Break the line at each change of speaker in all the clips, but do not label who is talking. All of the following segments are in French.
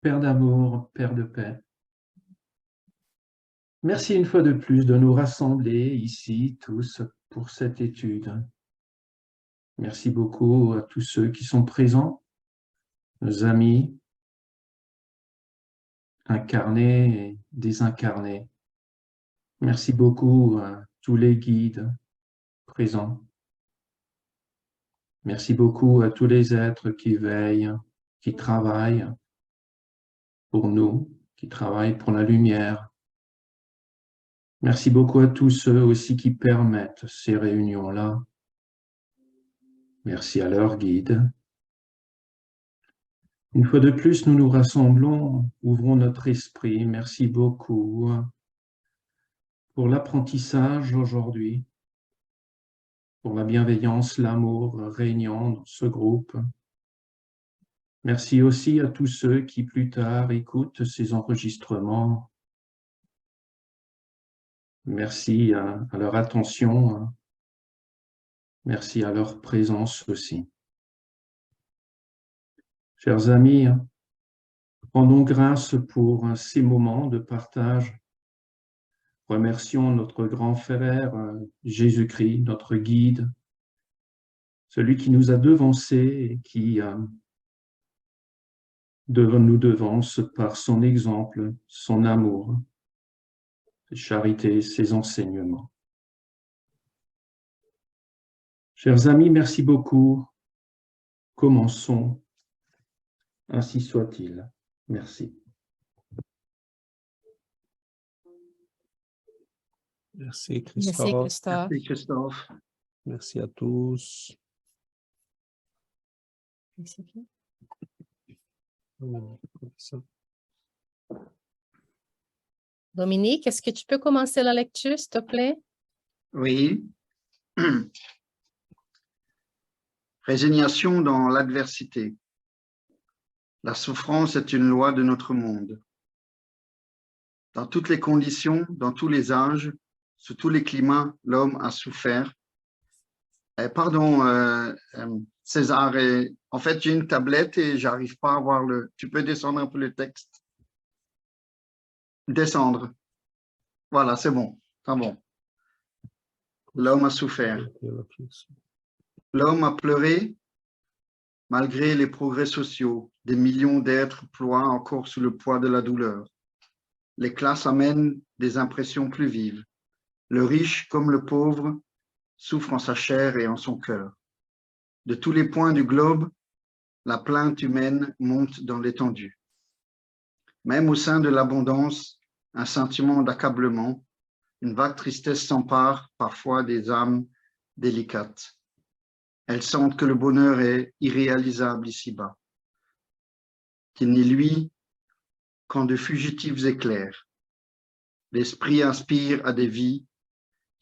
Père d'amour, Père de paix, merci une fois de plus de nous rassembler ici tous pour cette étude. Merci beaucoup à tous ceux qui sont présents, nos amis, incarnés et désincarnés. Merci beaucoup à tous les guides présents. Merci beaucoup à tous les êtres qui veillent, qui travaillent pour nous, qui travaillent pour la lumière. Merci beaucoup à tous ceux aussi qui permettent ces réunions-là. Merci à leurs guides. Une fois de plus, nous nous rassemblons, ouvrons notre esprit. Merci beaucoup pour l'apprentissage aujourd'hui, pour la bienveillance, l'amour régnant dans ce groupe. Merci aussi à tous ceux qui plus tard écoutent ces enregistrements. Merci à leur attention. Merci à leur présence aussi. Chers amis, rendons grâce pour ces moments de partage. Remercions notre grand frère Jésus-Christ, notre guide, celui qui nous a devancés et qui nous devance par son exemple, son amour, ses charités, ses enseignements. Chers amis, merci beaucoup. Commençons. Ainsi soit-il. Merci.
Merci Christophe.
Merci Christophe.
Merci Christophe.
Merci à tous.
Dominique, est-ce que tu peux commencer la lecture, s'il te plaît?
Oui. Résignation dans l'adversité. La souffrance est une loi de notre monde. Dans toutes les conditions, dans tous les âges, sous tous les climats, l'homme a souffert. César, en fait, j'ai une tablette et j'arrive pas à voir le... Tu peux descendre un peu le texte? Descendre. Voilà, c'est bon. C'est bon. L'homme a souffert. L'homme a pleuré malgré les progrès sociaux. Des millions d'êtres ploient encore sous le poids de la douleur. Les classes amènent des impressions plus vives. Le riche comme le pauvre souffre en sa chair et en son cœur. De tous les points du globe, la plainte humaine monte dans l'étendue. Même au sein de l'abondance, un sentiment d'accablement, une vague tristesse s'empare parfois des âmes délicates. Elles sentent que le bonheur est irréalisable ici-bas, qu'il n'est lui qu'en de fugitifs éclairs. L'esprit aspire à des vies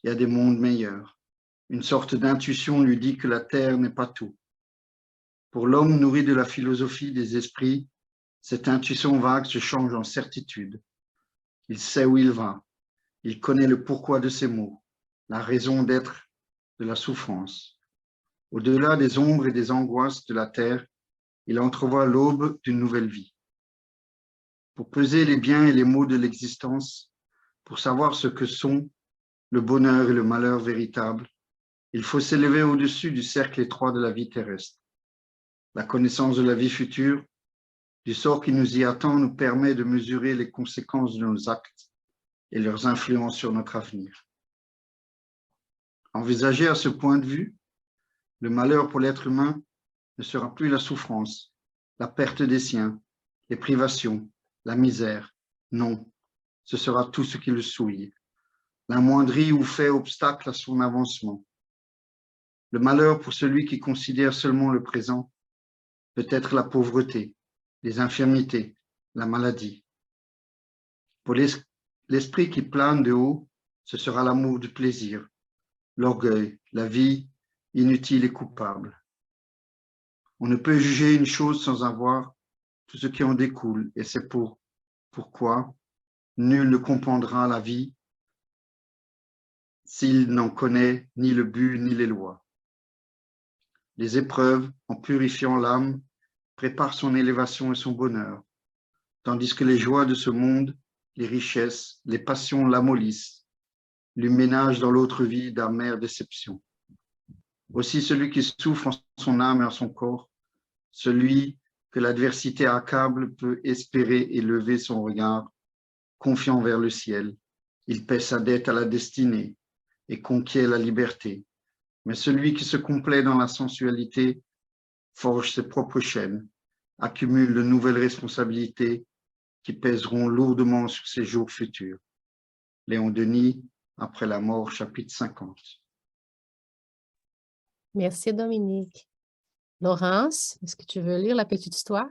et à des mondes meilleurs. Une sorte d'intuition lui dit que la terre n'est pas tout. Pour l'homme nourri de la philosophie des esprits, cette intuition vague se change en certitude. Il sait où il va. Il connaît le pourquoi de ses maux, la raison d'être de la souffrance. Au-delà des ombres et des angoisses de la terre, il entrevoit l'aube d'une nouvelle vie. Pour peser les biens et les maux de l'existence, pour savoir ce que sont le bonheur et le malheur véritable, il faut s'élever au-dessus du cercle étroit de la vie terrestre. La connaissance de la vie future, du sort qui nous y attend, nous permet de mesurer les conséquences de nos actes et leurs influences sur notre avenir. Envisagé à ce point de vue, le malheur pour l'être humain ne sera plus la souffrance, la perte des siens, les privations, la misère. Non, ce sera tout ce qui le souille, l'amoindrit ou fait obstacle à son avancement. Le malheur pour celui qui considère seulement le présent peut être la pauvreté, les infirmités, la maladie. Pour l'esprit qui plane de haut, ce sera l'amour du plaisir, l'orgueil, la vie inutile et coupable. On ne peut juger une chose sans avoir tout ce qui en découle, et c'est pourquoi nul ne comprendra la vie s'il n'en connaît ni le but ni les lois. Les épreuves, en purifiant l'âme, préparent son élévation et son bonheur. tandis que les joies de ce monde, les richesses, les passions l'amollissent, lui ménagent dans l'autre vie d'amères déceptions. Aussi celui qui souffre en son âme et en son corps, celui que l'adversité accable peut espérer élever son regard, confiant vers le ciel. Il paie sa dette à la destinée et conquiert la liberté. Mais celui qui se complaît dans la sensualité forge ses propres chaînes, accumule de nouvelles responsabilités qui pèseront lourdement sur ses jours futurs. Léon Denis, Après la mort, chapitre 50.
Merci, Dominique. Laurence, est-ce que tu veux lire la petite histoire?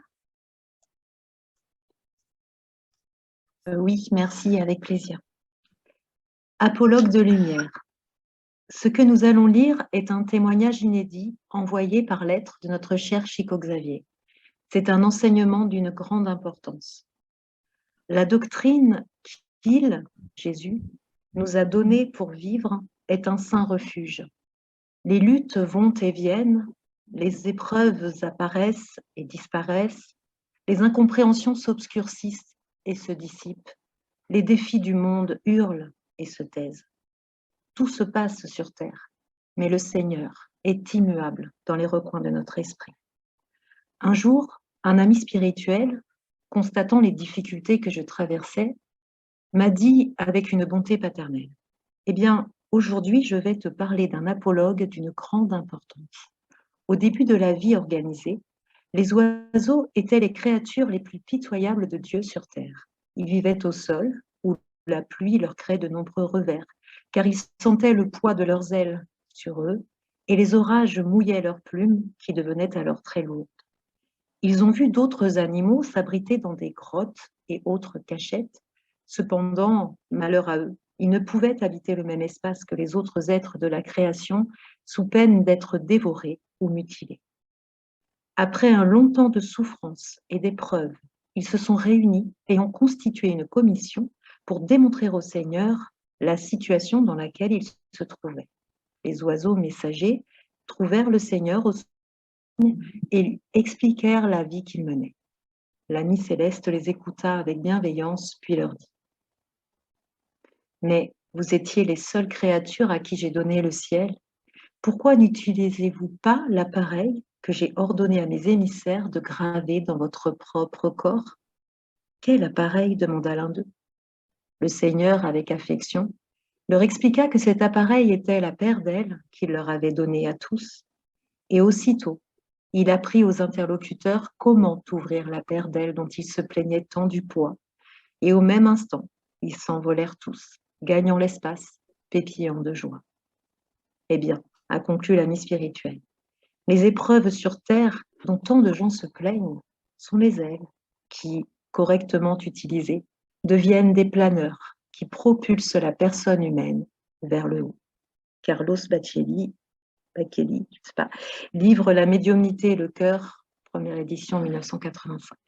Oui, merci, avec plaisir. Apologue de lumière. Ce que nous allons lire est un témoignage inédit envoyé par lettre de notre cher Chico Xavier. C'est un enseignement d'une grande importance. La doctrine qu'il, Jésus, nous a donnée pour vivre est un saint refuge. Les luttes vont et viennent, les épreuves apparaissent et disparaissent, les incompréhensions s'obscurcissent et se dissipent, les défis du monde hurlent et se taisent. Tout se passe sur terre, mais le Seigneur est immuable dans les recoins de notre esprit. Un jour, un ami spirituel, constatant les difficultés que je traversais, m'a dit avec une bonté paternelle, « Eh bien, aujourd'hui, je vais te parler d'un apologue d'une grande importance. Au début de la vie organisée, les oiseaux étaient les créatures les plus pitoyables de Dieu sur terre. Ils vivaient au sol, où la pluie leur crée de nombreux revers, car ils sentaient le poids de leurs ailes sur eux, et les orages mouillaient leurs plumes, qui devenaient alors très lourdes. Ils ont vu d'autres animaux s'abriter dans des grottes et autres cachettes. Cependant, malheur à eux, ils ne pouvaient habiter le même espace que les autres êtres de la création, sous peine d'être dévorés ou mutilés. Après un long temps de souffrance et d'épreuves, ils se sont réunis et ont constitué une commission pour démontrer au Seigneur la situation dans laquelle ils se trouvaient. Les oiseaux messagers trouvèrent le Seigneur au et lui expliquèrent la vie qu'il menait. L'ami céleste les écouta avec bienveillance, puis leur dit « Mais vous étiez les seules créatures à qui j'ai donné le ciel. Pourquoi n'utilisez-vous pas l'appareil que j'ai ordonné à mes émissaires de graver dans votre propre corps ?»« Quel appareil ?» demanda l'un d'eux. Le Seigneur, avec affection, leur expliqua que cet appareil était la paire d'ailes qu'il leur avait donnée à tous. Et aussitôt, il apprit aux interlocuteurs comment ouvrir la paire d'ailes dont ils se plaignaient tant du poids. Et au même instant, ils s'envolèrent tous, gagnant l'espace, pétillant de joie. Eh bien, a conclu l'ami spirituel, les épreuves sur terre dont tant de gens se plaignent sont les ailes qui, correctement utilisées, deviennent des planeurs qui propulsent la personne humaine vers le haut. Carlos Bacelli, je sais pas, livre La médiumnité et le cœur, première édition 1985.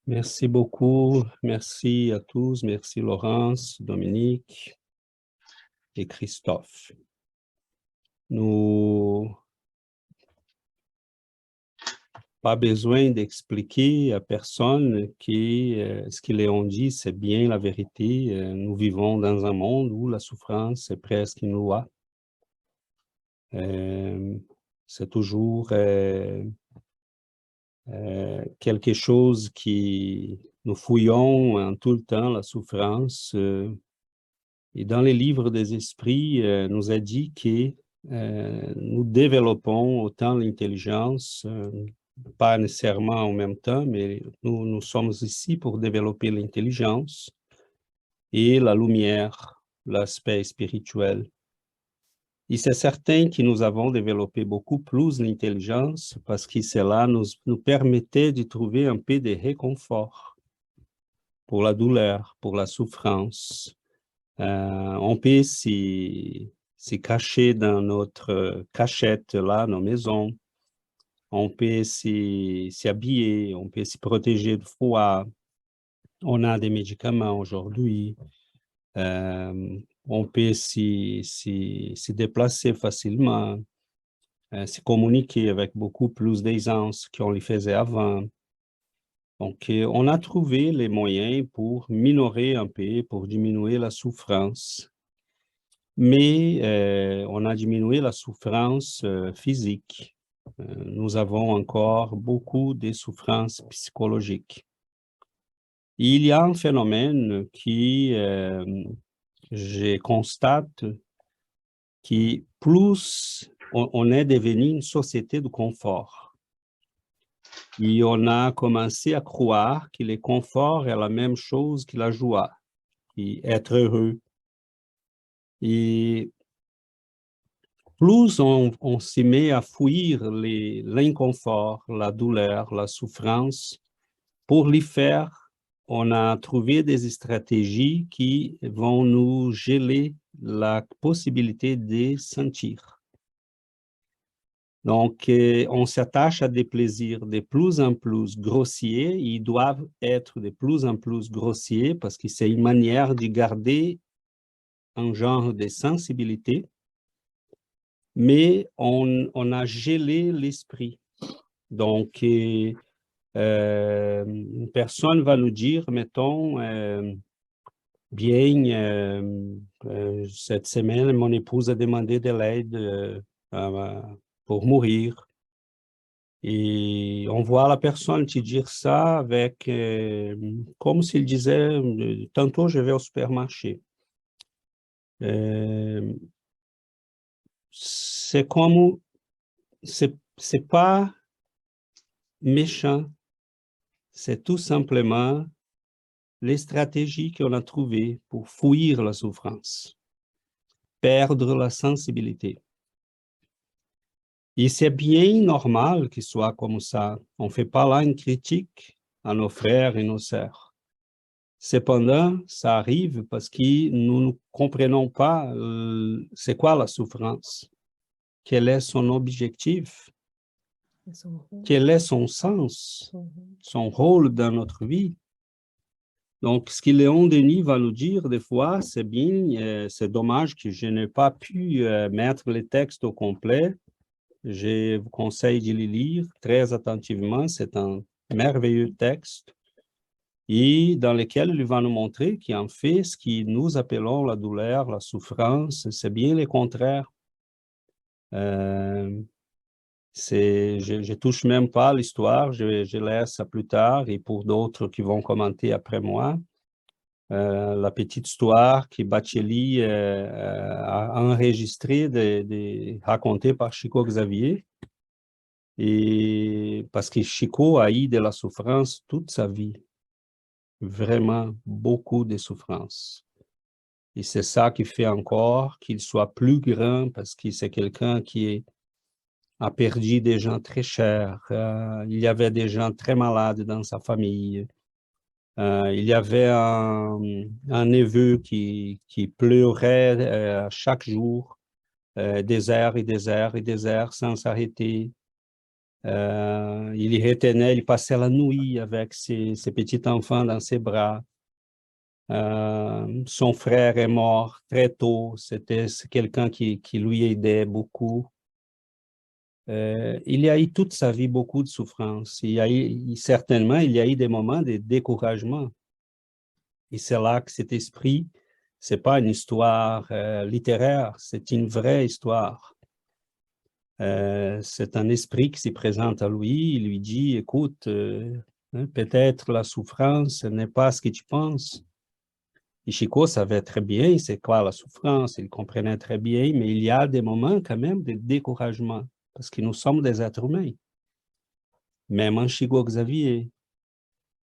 Merci beaucoup. Merci à tous. Merci Laurence, Dominique et Christophe. Nous pas besoin d'expliquer à personne que ce que Léon dit, c'est bien la vérité. Nous vivons dans un monde où la souffrance est presque une loi. C'est toujours quelque chose qui nous fouillons en tout le temps, la souffrance. Et dans les livres des esprits, nous a dit que nous développons autant l'intelligence, pas nécessairement en même temps, mais nous sommes ici pour développer l'intelligence et la lumière, l'aspect spirituel. Et c'est certain que nous avons développé beaucoup plus l'intelligence parce que cela nous permettait de trouver un peu de réconfort pour la douleur, pour la souffrance. On peut se cacher dans notre cachette, là, nos maisons. On peut s'habiller, on peut se protéger de froid. On a des médicaments aujourd'hui. On peut se déplacer facilement, se communiquer avec beaucoup plus d'aisance qu'on le faisait avant. Donc, on a trouvé les moyens pour minorer un peu, pour diminuer la souffrance. Mais on a diminué la souffrance physique. Nous avons encore beaucoup de souffrances psychologiques. Il y a un phénomène qui, je constate, qui plus on est devenu une société de confort. Et on a commencé à croire que le confort est la même chose que la joie, et être heureux. Et plus on s'y met à fuir l'inconfort, la douleur, la souffrance, pour l'y faire, on a trouvé des stratégies qui vont nous geler la possibilité de sentir. Donc, on s'attache à des plaisirs de plus en plus grossiers. Ils doivent être de plus en plus grossiers parce que c'est une manière de garder un genre de sensibilité, mais on a gelé l'esprit. Donc, une personne va nous dire, mettons, bien, cette semaine, mon épouse a demandé de l'aide pour mourir. Et on voit la personne te dire ça avec, comme s'il disait, tantôt je vais au supermarché. C'est comme, c'est pas méchant, c'est tout simplement les stratégies qu'on a trouvées pour fuir la souffrance, perdre la sensibilité. Et c'est bien normal qu'il soit comme ça. On ne fait pas là une critique à nos frères et nos sœurs. Cependant, ça arrive parce que nous ne comprenons pas c'est quoi la souffrance, quel est son objectif, quel est son sens, son rôle dans notre vie. Donc, ce que Léon Denis va nous dire des fois, c'est bien, c'est dommage que je n'ai pas pu mettre les textes au complet. Je vous conseille de les lire très attentivement. C'est un merveilleux texte et dans lequel il va nous montrer qu'en fait, ce que nous appelons la douleur, la souffrance, c'est bien le contraire. Je ne touche même pas l'histoire, je laisse ça plus tard et pour d'autres qui vont commenter après moi. La petite histoire que Baccelli a enregistrée, racontée par Chico Xavier. Et parce que Chico a eu de la souffrance toute sa vie. Vraiment beaucoup de souffrance. Et c'est ça qui fait encore qu'il soit plus grand parce que c'est quelqu'un qui a perdu des gens très chers. Il y avait des gens très malades dans sa famille. Il y avait un neveu qui pleurait chaque jour, des heures et des heures et des heures sans s'arrêter. Il retenait, il passait la nuit avec ses petits enfants dans ses bras. Son frère est mort très tôt. C'est quelqu'un qui lui aidait beaucoup. Il y a eu toute sa vie beaucoup de souffrance. Certainement, il y a eu des moments de découragement. Et c'est là que cet esprit, c'est pas une histoire littéraire, c'est une vraie histoire. C'est un esprit qui se présente à lui, il lui dit, écoute, peut-être la souffrance n'est pas ce que tu penses. Et Chico savait très bien c'est quoi la souffrance, il comprenait très bien, mais il y a des moments quand même de découragement, parce que nous sommes des êtres humains. Même en Chico Xavier,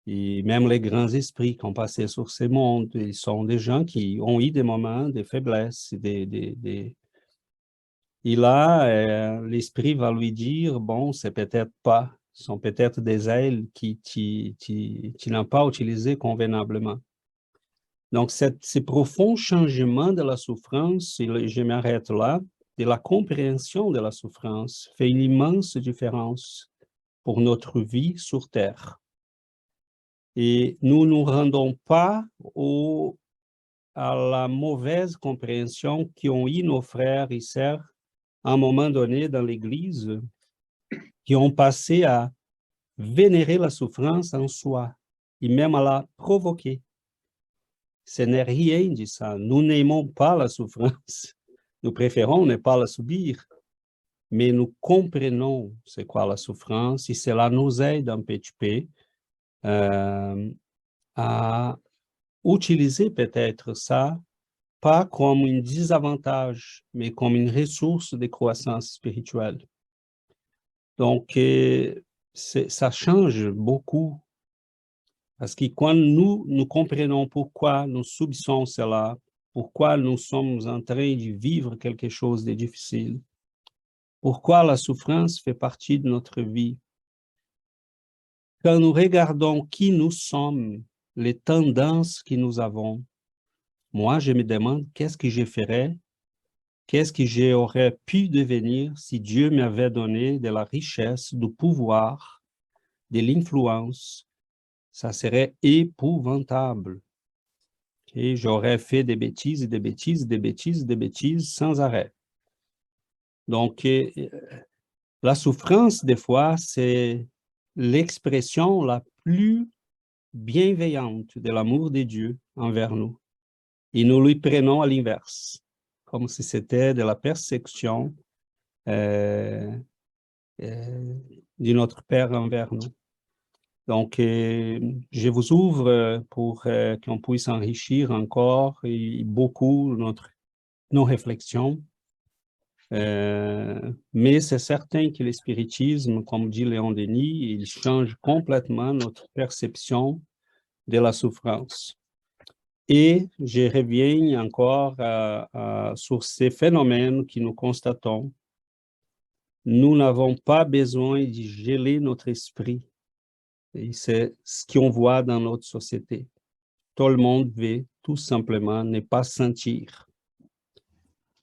et même les grands esprits qui ont passé sur ces mondes, ils sont des gens qui ont eu des moments de faiblesse, Et là, l'esprit va lui dire, bon, c'est peut-être pas, ce sont peut-être des ailes qui n'ont pas utilisées convenablement. Donc, ce profond changement de la souffrance, et je m'arrête là, de la compréhension de la souffrance, fait une immense différence pour notre vie sur Terre. Et nous ne nous rendons pas à la mauvaise compréhension qu'ont eu nos frères et sœurs à un moment donné dans l'Église, qui ont passé à vénérer la souffrance en soi et même à la provoquer. Ce n'est rien de ça. Nous n'aimons pas la souffrance. Nous préférons ne pas la subir. Mais nous comprenons c'est quoi la souffrance et cela nous aide un petit peu à utiliser peut-être ça, pas comme un désavantage, mais comme une ressource de croissance spirituelle. Donc, ça change beaucoup. Parce que quand nous comprenons pourquoi nous subissons cela, pourquoi nous sommes en train de vivre quelque chose de difficile, pourquoi la souffrance fait partie de notre vie. Quand nous regardons qui nous sommes, les tendances que nous avons, moi, je me demande qu'est-ce que je ferais, qu'est-ce que j'aurais pu devenir si Dieu m'avait donné de la richesse, du pouvoir, de l'influence. Ça serait épouvantable. Et j'aurais fait des bêtises, des bêtises, des bêtises, des bêtises sans arrêt. Donc, la souffrance, des fois, c'est l'expression la plus bienveillante de l'amour de Dieu envers nous. Et nous lui prenons à l'inverse, comme si c'était de la persécution de notre Père envers nous. Donc, je vous ouvre pour qu'on puisse enrichir encore et beaucoup nos réflexions. Mais c'est certain que le spiritisme, comme dit Léon Denis, il change complètement notre perception de la souffrance. Et je reviens encore sur ces phénomènes que nous constatons. Nous n'avons pas besoin de geler notre esprit. Et c'est ce qu'on voit dans notre société. Tout le monde veut tout simplement ne pas sentir.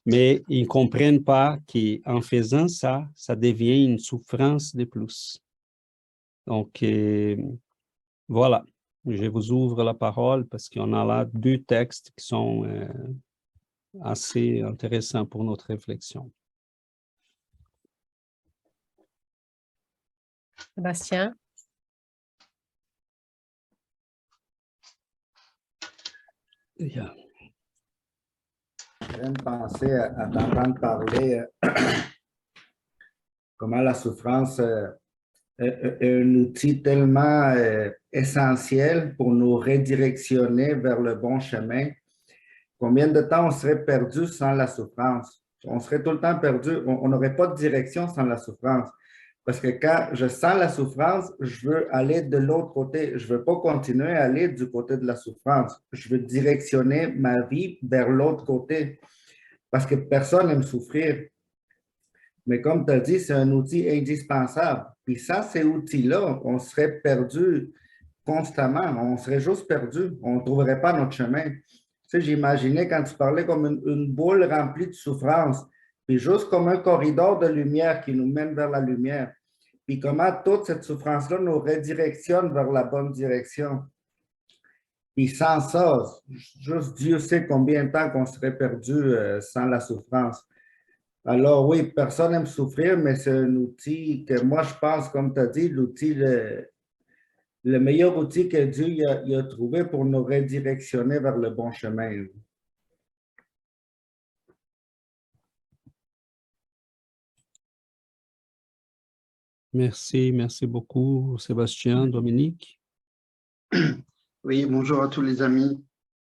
Mais ils ne comprennent pas qu'en faisant ça, ça devient une souffrance de plus. Donc, voilà, je vous ouvre la parole parce qu'on a là 2 textes qui sont assez intéressants pour notre réflexion.
Sébastien?
Yeah.
Je viens de penser à t'entendre parler comment la souffrance est un outil tellement essentiel pour nous redirectionner vers le bon chemin. Combien de temps on serait perdu sans la souffrance? On serait tout le temps perdu, on n'aurait pas de direction sans la souffrance. Parce que quand je sens la souffrance, je veux aller de l'autre côté. Je ne veux pas continuer à aller du côté de la souffrance. Je veux directionner ma vie vers l'autre côté. Parce que personne n'aime souffrir. Mais comme tu as dit, c'est un outil indispensable. Puis sans ces outils-là, on serait perdu constamment. On serait juste perdu. On ne trouverait pas notre chemin. Tu sais, j'imaginais quand tu parlais comme une boule remplie de souffrance, puis juste comme un corridor de lumière qui nous mène vers la lumière. Puis comment toute cette souffrance-là nous redirectionne vers la bonne direction. Puis sans ça, juste Dieu sait combien de temps qu'on serait perdu sans la souffrance. Alors oui, personne n'aime souffrir, mais c'est un outil que moi je pense, comme tu as dit, l'outil, le meilleur outil que Dieu il a trouvé pour nous redirectionner vers le bon chemin.
Merci, merci beaucoup, Sébastien, Dominique.
Oui, bonjour à tous les amis.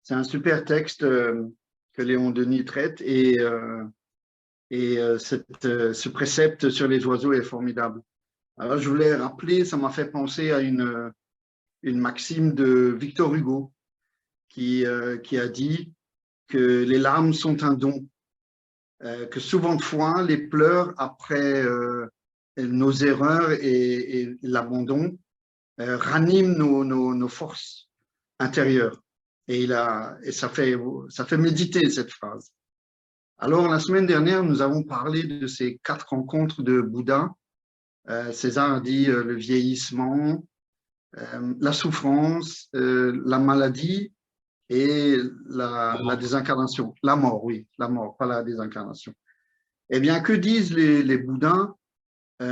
C'est un super texte que Léon Denis traite et ce précepte sur les oiseaux est formidable. Alors, je voulais rappeler, ça m'a fait penser à une maxime de Victor Hugo qui a dit que les larmes sont un don, que souvent de fois, les pleurs après nos erreurs et l'abandon raniment nos forces intérieures. Et ça fait méditer cette phrase. Alors, la semaine dernière, nous avons parlé de ces 4 rencontres de Bouddha. César a dit le vieillissement, la souffrance, la maladie et la désincarnation. La mort, oui, la mort, pas la désincarnation. Eh bien, que disent les Bouddhas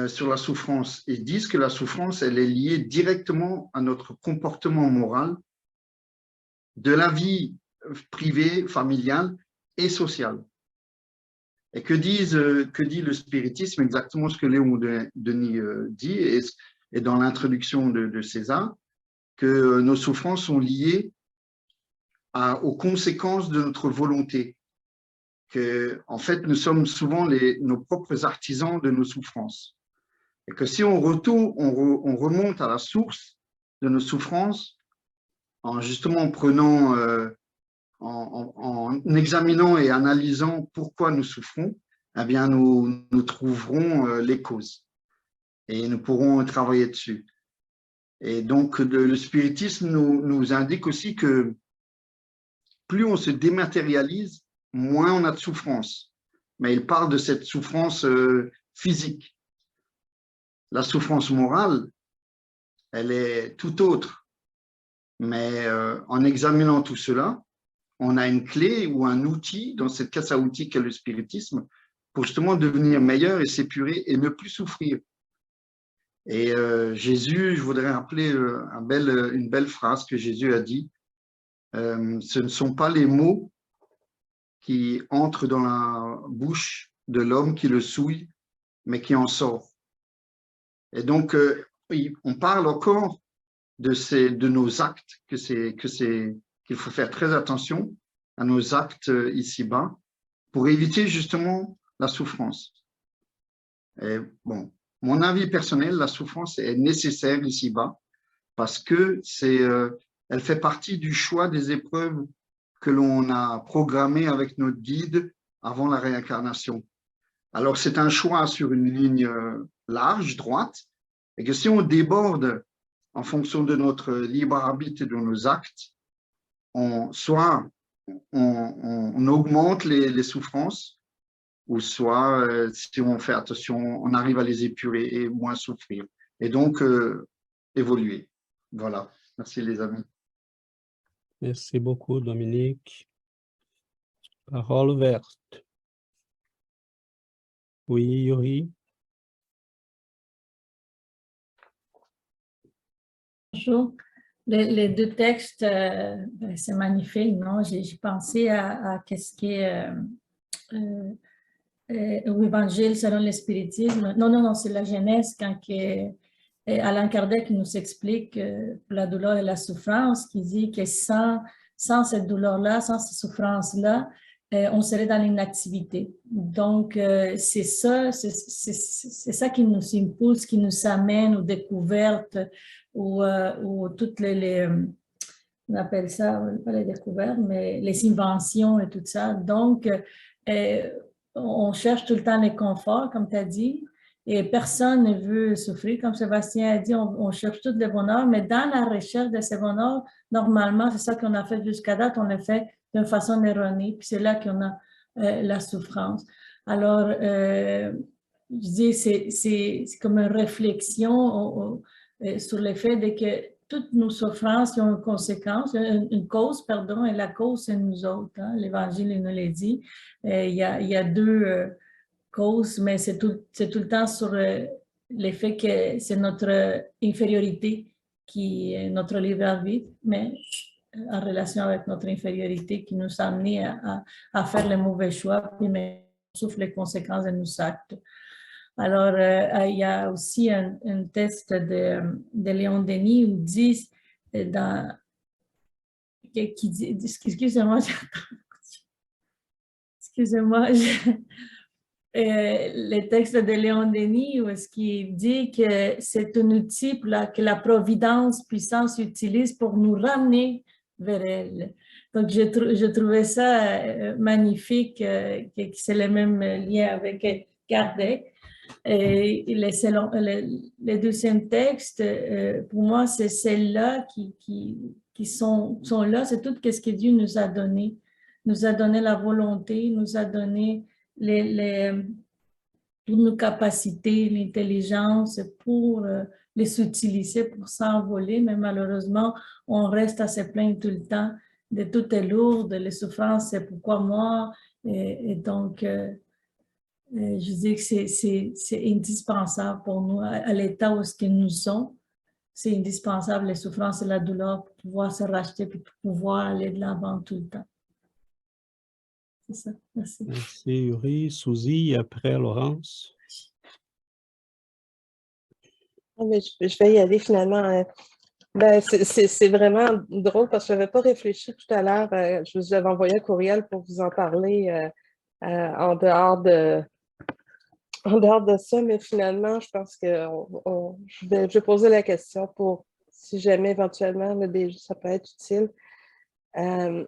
sur la souffrance. Ils disent que la souffrance, elle est liée directement à notre comportement moral de la vie privée, familiale et sociale. Et que dit le spiritisme? Exactement ce que Léon Denis dit, et dans l'introduction de César, que nos souffrances sont liées aux conséquences de notre volonté. Que, en fait, nous sommes souvent nos propres artisans de nos souffrances. Et que si on remonte à la source de nos souffrances, justement prenant, en examinant et analysant pourquoi nous souffrons, eh bien, nous trouverons les causes et nous pourrons travailler dessus. Et donc, le spiritisme nous indique aussi que plus on se dématérialise, moins on a de souffrance. Mais il parle de cette souffrance physique. La souffrance morale, elle est tout autre. Mais en examinant tout cela, on a une clé ou un outil dans cette caisse à outils qu'est le spiritisme pour justement devenir meilleur et s'épurer et ne plus souffrir. Et Jésus, je voudrais rappeler une belle phrase que Jésus a dit. Ce ne sont pas les mots qui entrent dans la bouche de l'homme qui le souille, mais qui en sort. Et donc, on parle encore de nos actes, qu'il faut faire très attention à nos actes ici-bas pour éviter justement la souffrance. Et bon, mon avis personnel, la souffrance est nécessaire ici-bas parce que elle fait partie du choix des épreuves que l'on a programmées avec notre guide avant la réincarnation. Alors, c'est un choix sur une ligne large, droite, et que si on déborde en fonction de notre libre arbitre et de nos actes, soit on augmente les souffrances, ou soit, si on fait attention, on arrive à les épurer et moins souffrir. Et donc, évoluer. Voilà. Merci les amis.
Merci beaucoup, Dominique. Parole verte. Oui, Yuri.
Bonjour. Les deux textes, c'est magnifique, non? J'ai pensé à qu'est-ce qui est l'Évangile selon le spiritisme. Non, c'est la Genèse quand Alain Kardec nous explique la douleur et la souffrance, qui dit que sans cette douleur-là, sans cette souffrance-là, on serait dans l'inactivité. Donc, c'est ça qui nous impulse, qui nous amène aux découvertes, ou toutes on appelle ça, pas les découvertes, mais les inventions et tout ça. Donc, on cherche tout le temps les conforts, comme tu as dit, et personne ne veut souffrir. Comme Sébastien a dit, on cherche tout le bonheur, mais dans la recherche de ce bonheur, normalement, c'est ça qu'on a fait jusqu'à date, on l'a fait d'une façon erronée, puis c'est là qu'on a la souffrance. Alors, je dis, c'est comme une réflexion sur le fait de que toutes nos souffrances ont une conséquence, une cause, pardon, et la cause, c'est nous autres. Hein? L'Évangile nous l'a dit. Il y a deux causes, mais c'est tout le temps sur le fait que c'est notre infériorité qui est notre libre arbitre, mais en relation avec notre infériorité qui nous a amenés à faire les mauvais choix, puis mais on souffre les conséquences de nos actes. Alors, il y a aussi un texte de Léon Denis où dit, excusez-moi, le texte de Léon Denis où est-ce qu'il dit que c'est un outil que la providence puissance utilise pour nous ramener vers elle. Donc, je trouvais ça magnifique, que c'est le même lien avec Kardec. Et les deuxièmes textes, pour moi, c'est celles-là qui sont là. C'est tout ce que Dieu nous a donné. Nous a donné la volonté, nous a donné toutes nos capacités, l'intelligence pour les utiliser pour s'envoler. Mais malheureusement, on reste à se plaindre tout le temps de tout est lourd, les souffrances, c'est pourquoi moi. Et donc, Je dis que c'est indispensable pour nous, à l'état où est-ce qu'ils nous sont. C'est indispensable, les souffrances et la douleur, pour pouvoir se racheter et pour pouvoir aller de l'avant tout le temps. C'est ça, merci.
Merci, Yuri. Suzy, après Laurence.
Mais je vais y aller finalement. Ben, c'est vraiment drôle parce que je n'avais pas réfléchi tout à l'heure. Je vous avais envoyé un courriel pour vous en parler en dehors de ça, mais finalement, je pense que je vais poser la question pour si jamais éventuellement ça peut être utile. Je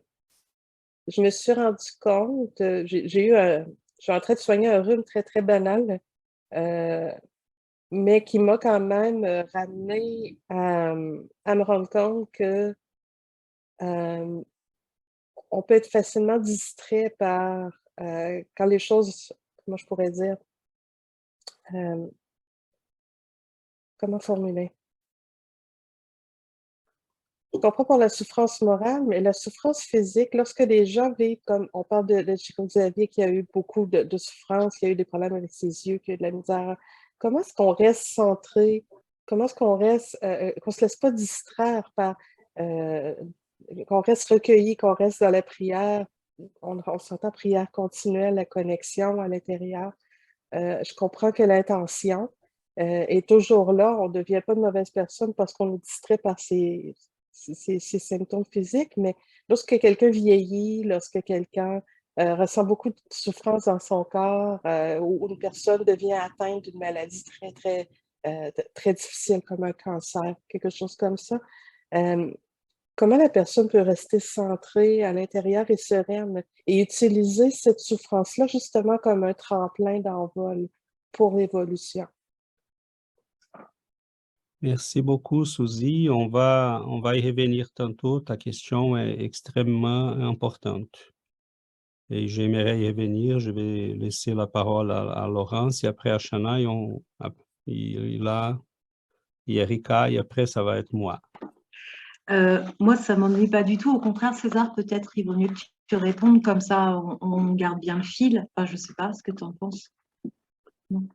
me suis rendu compte, je suis en train de soigner un rhume très, très banal, mais qui m'a quand même ramené à me rendre compte que on peut être facilement distrait par quand les choses, comment je pourrais dire, comment formuler? Je comprends pour la souffrance morale, mais la souffrance physique, lorsque les gens vivent comme, on parle de Chico Xavier qui a eu beaucoup de souffrance, qui a eu des problèmes avec ses yeux, qui a eu de la misère, comment est-ce qu'on reste centré? Comment est-ce qu'on reste, qu'on ne se laisse pas distraire par, qu'on reste recueilli, qu'on reste dans la prière, on s'entend prière continuelle, la connexion à l'intérieur. Je comprends que l'intention est toujours là, on ne devient pas de mauvaise personne parce qu'on est distrait par ces symptômes physiques, mais lorsque quelqu'un vieillit, lorsque quelqu'un ressent beaucoup de souffrance dans son corps ou une personne devient atteinte d'une maladie très, très, très difficile comme un cancer, quelque chose comme ça, comment la personne peut rester centrée à l'intérieur et sereine et utiliser cette souffrance-là justement comme un tremplin d'envol pour l'évolution?
Merci beaucoup, Suzy. On va y revenir tantôt. Ta question est extrêmement importante. Et j'aimerais y revenir. Je vais laisser la parole à Laurence et après à Shana. Il a Erika et après, ça va être moi.
Moi, ça ne m'ennuie pas du tout. Au contraire, César, peut-être il vaut mieux que tu répondes, comme ça on garde bien le fil. Enfin, je ne sais pas ce que tu en penses. Non.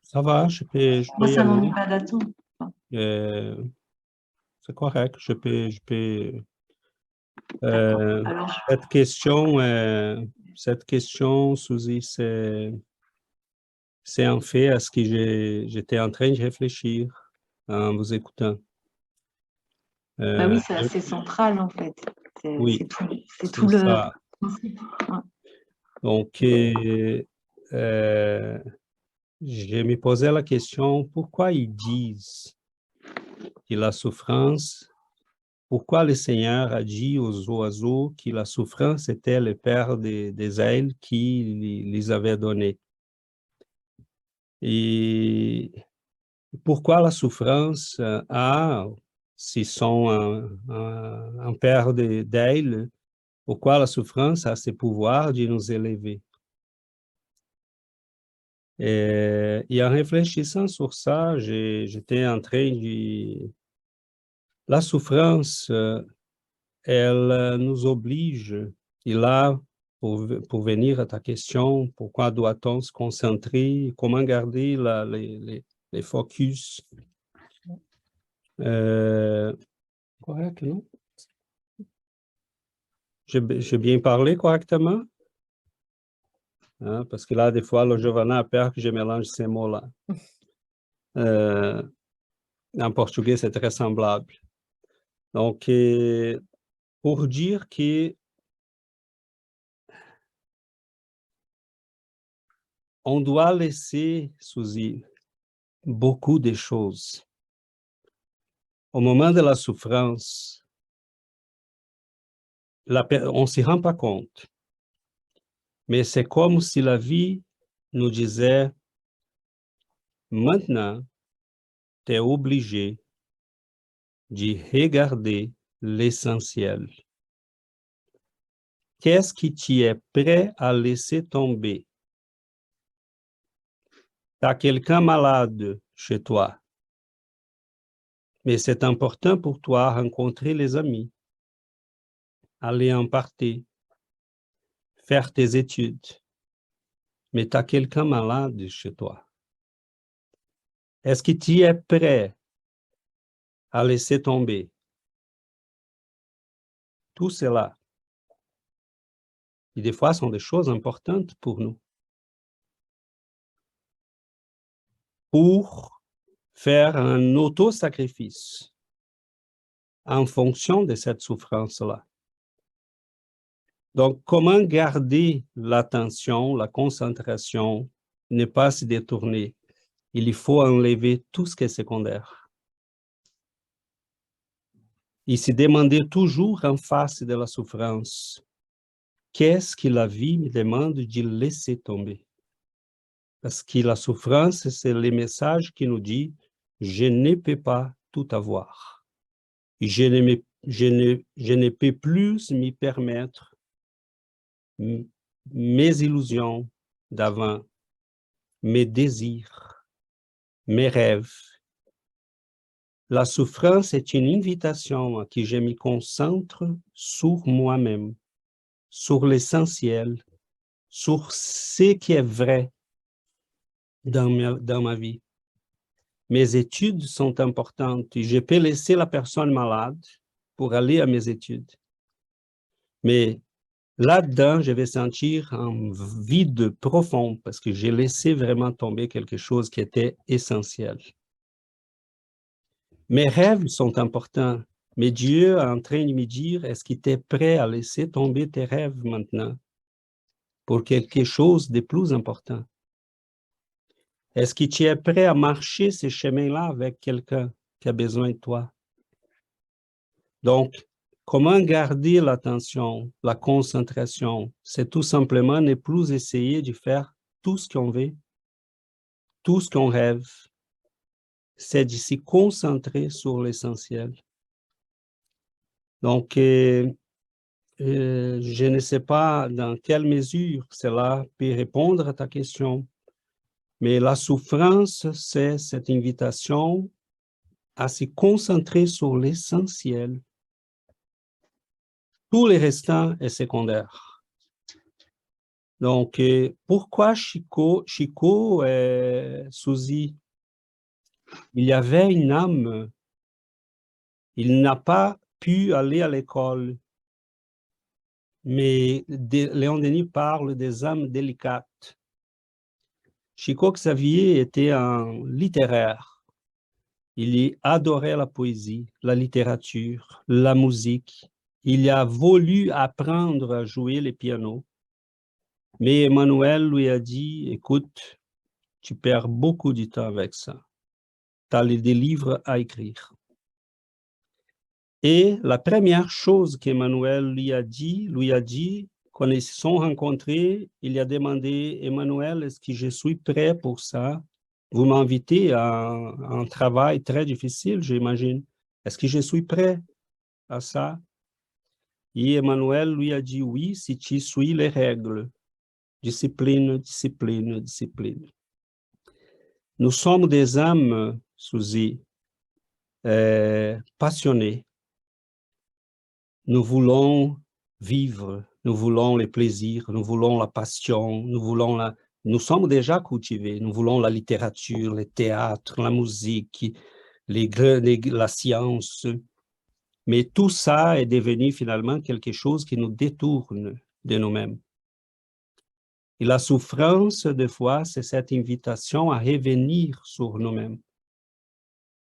Ça va, je peux
Moi,
y
ça ne
aller.
m'ennuie pas d'attendre.
C'est correct, je peux
D'accord. Alors,
cette question, Suzy, c'est en fait à ce que j'étais en train de réfléchir en vous écoutant.
bah oui, c'est assez central en fait.
Oui,
c'est tout le
ça.
principe. Ouais.
Donc, je me posais la question, pourquoi ils disent que la souffrance, pourquoi le Seigneur a dit aux oiseaux que la souffrance était le père des ailes qu'il les avait données? Et pourquoi la souffrance a, s'ils sont un père d'ailes, pourquoi la souffrance a ce pouvoir de nous élever? Et en réfléchissant sur ça, j'étais en train de... La souffrance, elle nous oblige, et là, pour venir à ta question, pourquoi doit-on se concentrer, comment garder les focus? Correct, non? J'ai bien parlé correctement? Hein, parce que là, des fois, le Giovanna a peur que je mélange ces mots-là. En portugais, c'est très semblable. Donc, pour dire que on doit laisser, Suzy, beaucoup de choses. Au moment de la souffrance, on ne s'y rend pas compte. Mais c'est comme si la vie nous disait, maintenant, tu es obligé de regarder l'essentiel. Qu'est-ce que tu es prêt à laisser tomber? Tu as quelqu'un malade chez toi, mais c'est important pour toi de rencontrer les amis, aller en partie, faire tes études. mais tu as quelqu'un malade chez toi. Est-ce que tu es prêt à laisser tomber tout cela? Et des fois, ce sont des choses importantes pour nous. Pour faire un auto-sacrifice en fonction de cette souffrance-là. Donc, comment garder l'attention, la concentration, ne pas se détourner? Il faut enlever tout ce qui est secondaire. Et se demander toujours en face de la souffrance, qu'est-ce que la vie me demande de laisser tomber? Parce que la souffrance, c'est le message qui nous dit « je ne peux pas tout avoir ». Je ne peux plus me permettre mes illusions d'avant, mes désirs, mes rêves. La souffrance est une invitation à que je me concentre sur moi-même, sur l'essentiel, sur ce qui est vrai dans ma vie. Mes études sont importantes. Je peux laisser la personne malade pour aller à mes études. Mais là-dedans, je vais sentir un vide profond parce que j'ai laissé vraiment tomber quelque chose qui était essentiel. Mes rêves sont importants, mais Dieu est en train de me dire, est-ce que tu es prêt à laisser tomber tes rêves maintenant pour quelque chose de plus important? Est-ce que tu es prêt à marcher ces chemins-là avec quelqu'un qui a besoin de toi? Donc, comment garder l'attention, la concentration? C'est tout simplement ne plus essayer de faire tout ce qu'on veut, tout ce qu'on rêve. C'est de se concentrer sur l'essentiel. Donc, je ne sais pas dans quelle mesure cela peut répondre à ta question, mais la souffrance, c'est cette invitation à se concentrer sur l'essentiel. Tout le restant est secondaire. Donc, pourquoi Chico, Suzy, il y avait une âme, il n'a pas pu aller à l'école, mais Léon Denis parle des âmes délicates. Chico Xavier était un littéraire. Il adorait la poésie, la littérature, la musique. Il a voulu apprendre à jouer le piano. Mais Emmanuel lui a dit, écoute, tu perds beaucoup de temps avec ça. Tu as des livres à écrire. Et la première chose qu'Emmanuel lui a dit, quand ils se sont rencontrés, il a demandé, Emmanuel, est-ce que je suis prêt pour ça? Vous m'invitez à un travail très difficile, j'imagine. Est-ce que je suis prêt à ça? Et Emmanuel lui a dit, oui, si tu suis les règles. Discipline, discipline, discipline. Nous sommes des âmes, Suzy, passionnées. Nous voulons vivre, nous voulons les plaisirs, nous voulons la passion, nous sommes déjà cultivés, nous voulons la littérature, le théâtre, la musique, la science. Mais tout ça est devenu finalement quelque chose qui nous détourne de nous-mêmes. Et la souffrance, des fois, c'est cette invitation à revenir sur nous-mêmes.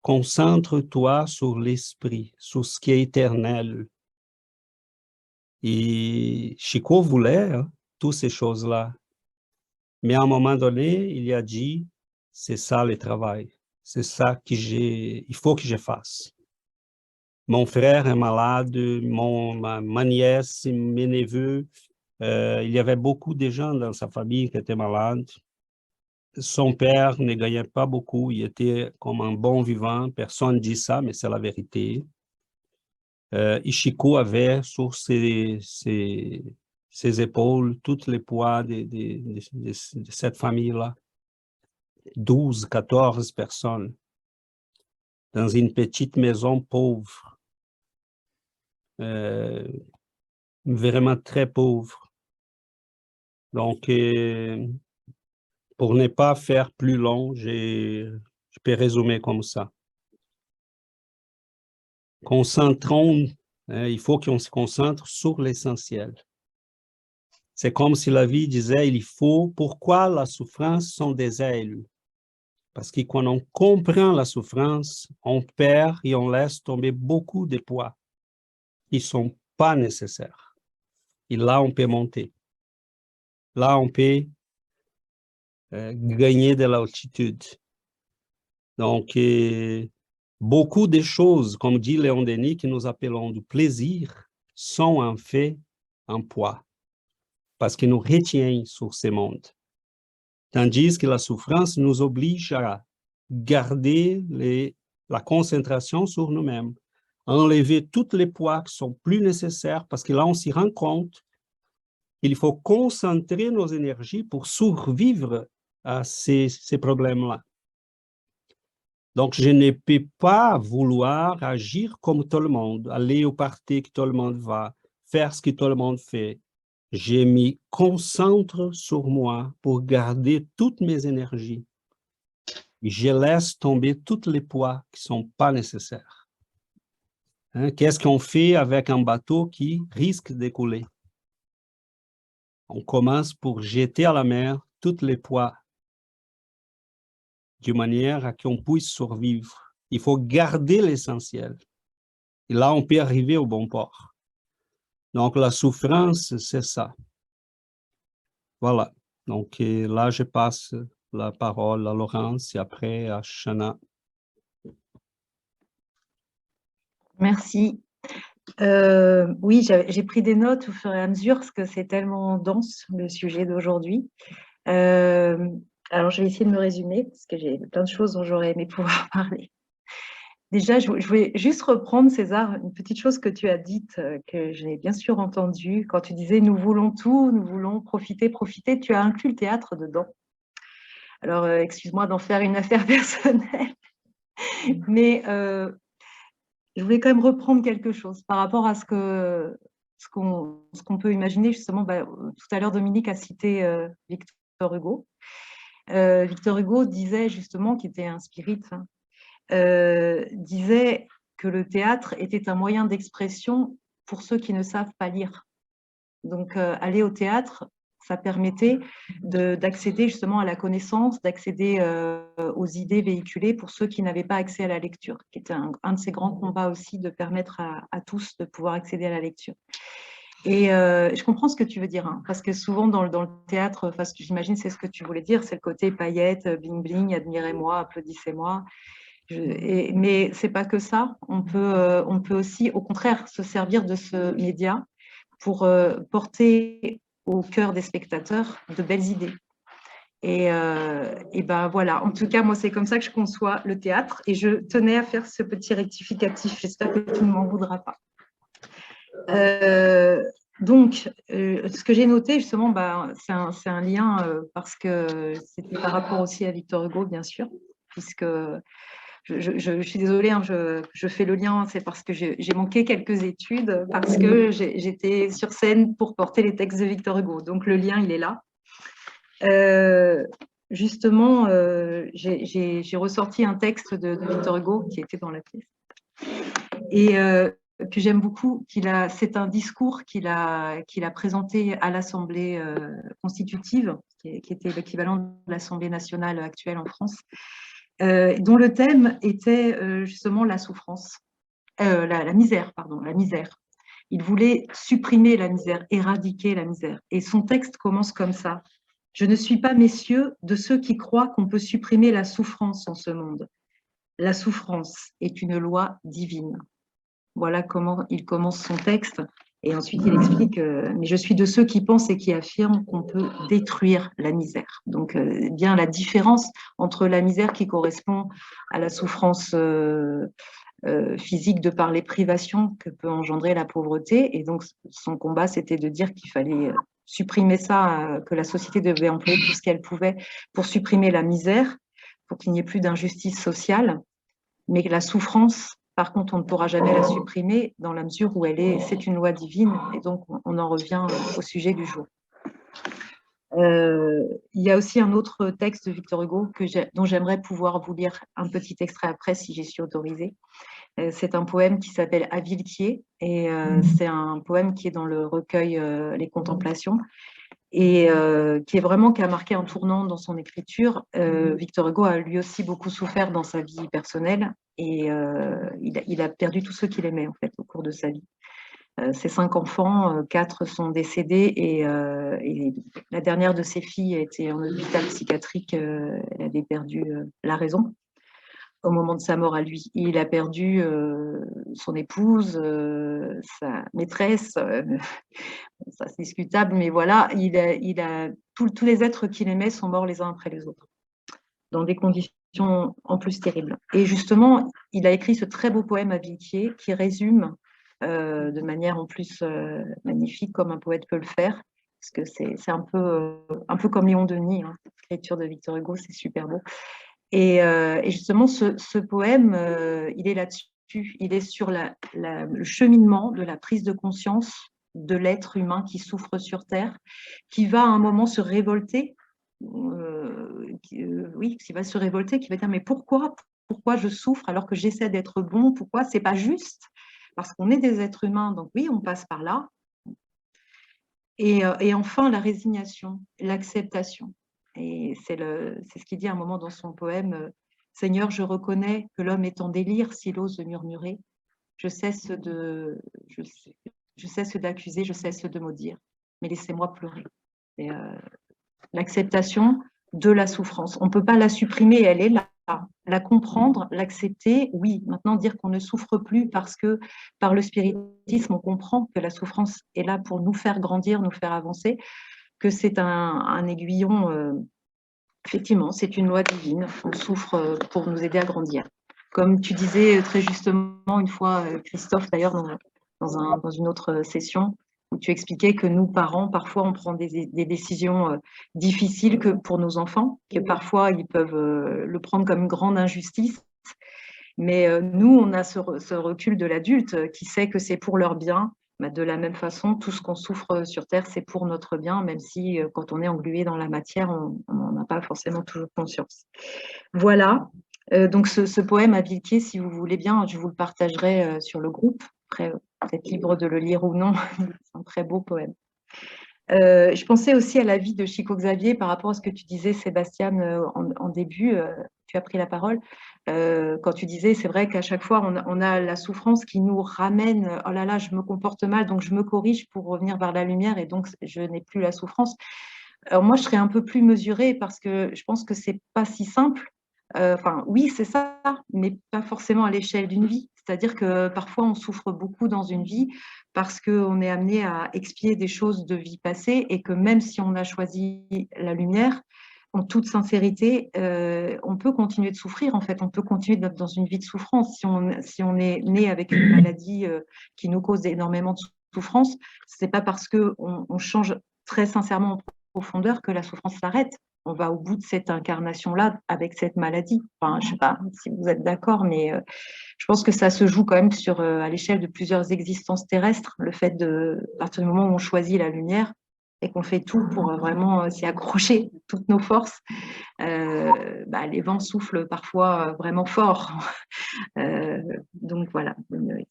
Concentre-toi sur l'esprit, sur ce qui est éternel. Et Chico voulait toutes ces choses-là. Mais à un moment donné, il a dit, c'est ça le travail. C'est ça il faut que je fasse. Mon frère est malade, ma nièce, mes neveux, il y avait beaucoup de gens dans sa famille qui étaient malades. Son père ne gagnait pas beaucoup, il était comme un bon vivant. Personne ne dit ça, mais c'est la vérité. Chico avait sur ses épaules tout le poids de cette famille-là. 12, 14 personnes dans une petite maison pauvre. Vraiment très pauvre. Donc, Pour ne pas faire plus long, je peux résumer comme ça. Concentrons, il faut qu'on se concentre sur l'essentiel. C'est comme si la vie disait, il faut, pourquoi la souffrance sont des ailes? Parce que quand on comprend la souffrance, on perd et on laisse tomber beaucoup de poids qui ne sont pas nécessaires. Et là, on peut monter. Là, on peut gagner de l'altitude. Donc, beaucoup de choses, comme dit Léon Denis, que nous appelons du plaisir, sont en fait un poids, parce qu'ils nous retiennent sur ce monde. Tandis que la souffrance nous oblige à garder la concentration sur nous-mêmes, enlever tous les poids qui sont plus nécessaires, parce que là, on s'y rend compte qu'il faut concentrer nos énergies pour survivre à ces problèmes-là. Donc, je ne peux pas vouloir agir comme tout le monde, aller au parti que tout le monde va, faire ce que tout le monde fait. Je me concentre sur moi pour garder toutes mes énergies. Je laisse tomber tous les poids qui ne sont pas nécessaires. Qu'est-ce qu'on fait avec un bateau qui risque de couler? On commence pour jeter à la mer tous les poids de manière à qu'on puisse survivre. Il faut garder l'essentiel. Et là, on peut arriver au bon port. Donc, la souffrance, c'est ça. Voilà. Donc, là, je passe la parole à Laurence et après à Shana.
Merci. Oui, j'ai pris des notes au fur et à mesure parce que c'est tellement dense le sujet d'aujourd'hui. Alors, je vais essayer de me résumer parce que j'ai plein de choses dont j'aurais aimé pouvoir parler. Déjà, je voulais juste reprendre, César, une petite chose que tu as dite, que j'ai bien sûr entendue. Quand tu disais « nous voulons tout, nous voulons profiter », tu as inclus le théâtre dedans. Alors, excuse-moi d'en faire une affaire personnelle, mais je voulais quand même reprendre quelque chose par rapport à ce qu'on peut imaginer justement. Tout à l'heure, Dominique a cité Victor Hugo. Victor Hugo disait justement, qu'il était un spirit, disait que le théâtre était un moyen d'expression pour ceux qui ne savent pas lire. Donc, aller au théâtre, ça permettait d'accéder justement à la connaissance, d'accéder aux idées véhiculées pour ceux qui n'avaient pas accès à la lecture, qui était un de ces grands combats aussi, de permettre à tous de pouvoir accéder à la lecture. Et je comprends ce que tu veux dire, hein, parce que souvent dans le théâtre, j'imagine c'est ce que tu voulais dire, c'est le côté paillettes, bling-bling, admirez-moi, applaudissez-moi. Mais ce n'est pas que ça. On peut aussi, au contraire, se servir de ce média pour porter au cœur des spectateurs de belles idées. Et ben voilà, en tout cas, moi, c'est comme ça que je conçois le théâtre et je tenais à faire ce petit rectificatif. J'espère que tu ne m'en voudras pas. Donc, ce que j'ai noté, justement, c'est un lien parce que c'était par rapport aussi à Victor Hugo, bien sûr, puisque je suis désolée, hein, je fais le lien, c'est parce que j'ai manqué quelques études, parce que j'étais sur scène pour porter les textes de Victor Hugo. Donc, le lien, il est là. Justement, j'ai ressorti un texte de Victor Hugo qui était dans la pièce et que j'aime beaucoup. C'est un discours qu'il a présenté à l'Assemblée constitutive, qui était l'équivalent de l'Assemblée nationale actuelle en France, dont le thème était justement la souffrance, la misère, pardon, la misère. Il voulait supprimer la misère, éradiquer la misère. Et son texte commence comme ça. « Je ne suis pas, messieurs, de ceux qui croient qu'on peut supprimer la souffrance en ce monde. La souffrance est une loi divine. » Voilà comment il commence son texte. Et ensuite, il explique « Mais je suis de ceux qui pensent et qui affirment qu'on peut détruire la misère. » Donc, bien la différence entre la misère qui correspond à la souffrance physique de par les privations que peut engendrer la pauvreté. Et donc, son combat, c'était de dire qu'il fallait supprimer ça, que la société devait employer tout ce qu'elle pouvait pour supprimer la misère, pour qu'il n'y ait plus d'injustice sociale. Mais la souffrance, par contre, on ne pourra jamais la supprimer dans la mesure où c'est une loi divine. Et donc, on en revient au sujet du jour. Il y a aussi un autre texte de Victor Hugo dont j'aimerais pouvoir vous lire un petit extrait après si j'y suis autorisée. C'est un poème qui s'appelle À Villequier et c'est un poème qui est dans le recueil Les Contemplations et qui a marqué un tournant dans son écriture. Victor Hugo a lui aussi beaucoup souffert dans sa vie personnelle et il a perdu tous ceux qu'il aimait en fait au cours de sa vie. Ses 5 enfants, 4 sont décédés et la dernière de ses filles était en hôpital psychiatrique. Elle avait perdu la raison au moment de sa mort à lui. Il a perdu son épouse, sa maîtresse, ça c'est discutable, mais voilà, tous les êtres qu'il aimait sont morts les uns après les autres, dans des conditions en plus terribles. Et justement, il a écrit ce très beau poème à Villequier qui résume de manière en plus magnifique, comme un poète peut le faire, parce que c'est un peu comme Léon Denis, hein, l'écriture de Victor Hugo, c'est super beau. Et justement, ce poème, il est là-dessus. Il est sur le cheminement de la prise de conscience de l'être humain qui souffre sur Terre, qui va à un moment se révolter, qui va se révolter, qui va dire mais pourquoi je souffre alors que j'essaie d'être bon? Pourquoi c'est pas juste? Parce qu'on est des êtres humains, donc oui, on passe par là. Et enfin, la résignation, l'acceptation. Et c'est ce qu'il dit à un moment dans son poème, « Seigneur, je reconnais que l'homme est en délire s'il ose murmurer. Je cesse d'accuser, je cesse de maudire, mais laissez-moi pleurer. » L'acceptation de la souffrance. On ne peut pas la supprimer, elle est là. La comprendre, l'accepter, oui. Maintenant, dire qu'on ne souffre plus parce que par le spiritisme, on comprend que la souffrance est là pour nous faire grandir, nous faire avancer, que c'est un aiguillon, effectivement, c'est une loi divine. On souffre pour nous aider à grandir. Comme tu disais très justement une fois, Christophe, d'ailleurs, dans une autre session, où tu expliquais que nous, parents, parfois, on prend des décisions difficiles pour nos enfants, que parfois, ils peuvent le prendre comme une grande injustice. Mais nous, on a ce recul de l'adulte qui sait que c'est pour leur bien. Bah, de la même façon, tout ce qu'on souffre sur Terre, c'est pour notre bien, même si quand on est englué dans la matière, on n'en a pas forcément toujours conscience. Voilà. Donc, ce poème à Villequier, si vous voulez bien, je vous le partagerai sur le groupe. Après, vous êtes libre de le lire ou non. C'est un très beau poème. Je pensais aussi à la vie de Chico Xavier par rapport à ce que tu disais, Sébastien, en début. Tu as pris la parole. Quand tu disais, c'est vrai qu'à chaque fois, on a la souffrance qui nous ramène, oh là là, je me comporte mal, donc je me corrige pour revenir vers la lumière et donc je n'ai plus la souffrance. Alors moi, je serais un peu plus mesurée parce que je pense que c'est pas si simple. Enfin, oui, c'est ça, mais pas forcément à l'échelle d'une vie. C'est-à-dire que parfois, on souffre beaucoup dans une vie parce qu'on est amené à expier des choses de vie passée et que même si on a choisi la lumière, en toute sincérité, on peut continuer de souffrir, en fait. On peut continuer d'être dans une vie de souffrance. Si on est né avec une maladie qui nous cause énormément de souffrance, ce n'est pas parce qu'on change très sincèrement en profondeur que la souffrance s'arrête. On va au bout de cette incarnation-là avec cette maladie. Enfin, je ne sais pas si vous êtes d'accord, mais je pense que ça se joue quand même à l'échelle de plusieurs existences terrestres. Le fait à partir du moment où on choisit la lumière et qu'on fait tout pour vraiment s'y accrocher toutes nos forces, les vents soufflent parfois vraiment fort. Donc voilà,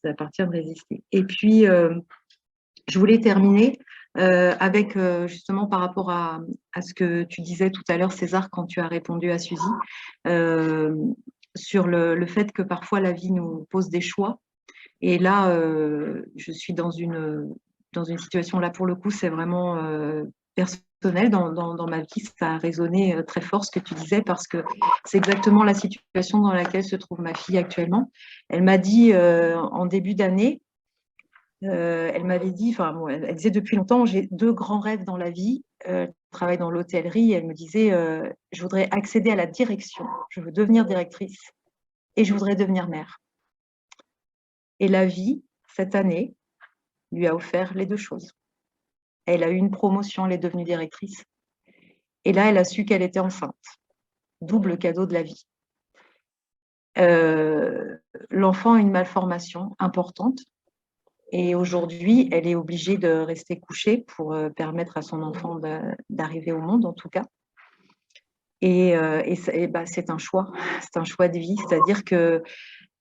ça appartient de résister. Et puis, je voulais terminer avec justement par rapport à ce que tu disais tout à l'heure, César, quand tu as répondu à Suzy, sur le fait que parfois la vie nous pose des choix. Et là, je suis dans une situation, là pour le coup, c'est vraiment personnel. Dans ma vie, ça a résonné très fort ce que tu disais parce que c'est exactement la situation dans laquelle se trouve ma fille actuellement. Elle m'a dit en début d'année, elle m'avait dit, enfin, bon, elle disait depuis longtemps, j'ai 2 grands rêves dans la vie. Elle travaille dans l'hôtellerie. Elle me disait, je voudrais accéder à la direction. Je veux devenir directrice et je voudrais devenir mère. Et la vie, cette année, lui a offert les 2 choses. Elle a eu une promotion, elle est devenue directrice. Et là, elle a su qu'elle était enceinte. Double cadeau de la vie. L'enfant a une malformation importante. Et aujourd'hui, elle est obligée de rester couchée pour permettre à son enfant d'arriver au monde, en tout cas. Et c'est un choix de vie. C'est-à-dire que,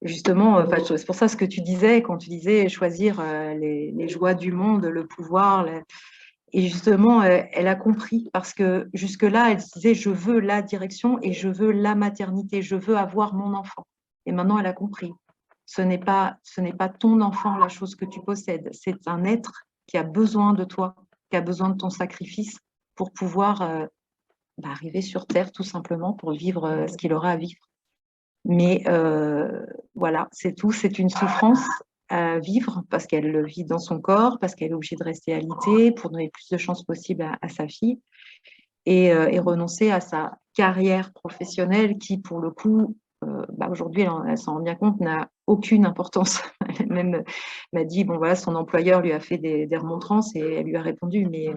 justement, c'est pour ça ce que tu disais, quand tu disais choisir les joies du monde, le pouvoir. Et justement, elle a compris, parce que jusque-là, elle disait, je veux la direction et je veux la maternité, je veux avoir mon enfant. Et maintenant, elle a compris. Ce n'est pas ton enfant, la chose que tu possèdes. C'est un être qui a besoin de toi, qui a besoin de ton sacrifice pour pouvoir arriver sur Terre, tout simplement, pour vivre ce qu'il aura à vivre. Mais voilà, c'est tout. C'est une souffrance à vivre parce qu'elle le vit dans son corps, parce qu'elle est obligée de rester alitée pour donner plus de chances possibles à sa fille et renoncer à sa carrière professionnelle qui, pour le coup, aujourd'hui, elle s'en rend bien compte, n'a aucune importance. Elle même m'a dit, bon voilà, son employeur lui a fait des remontrances et elle lui a répondu, mais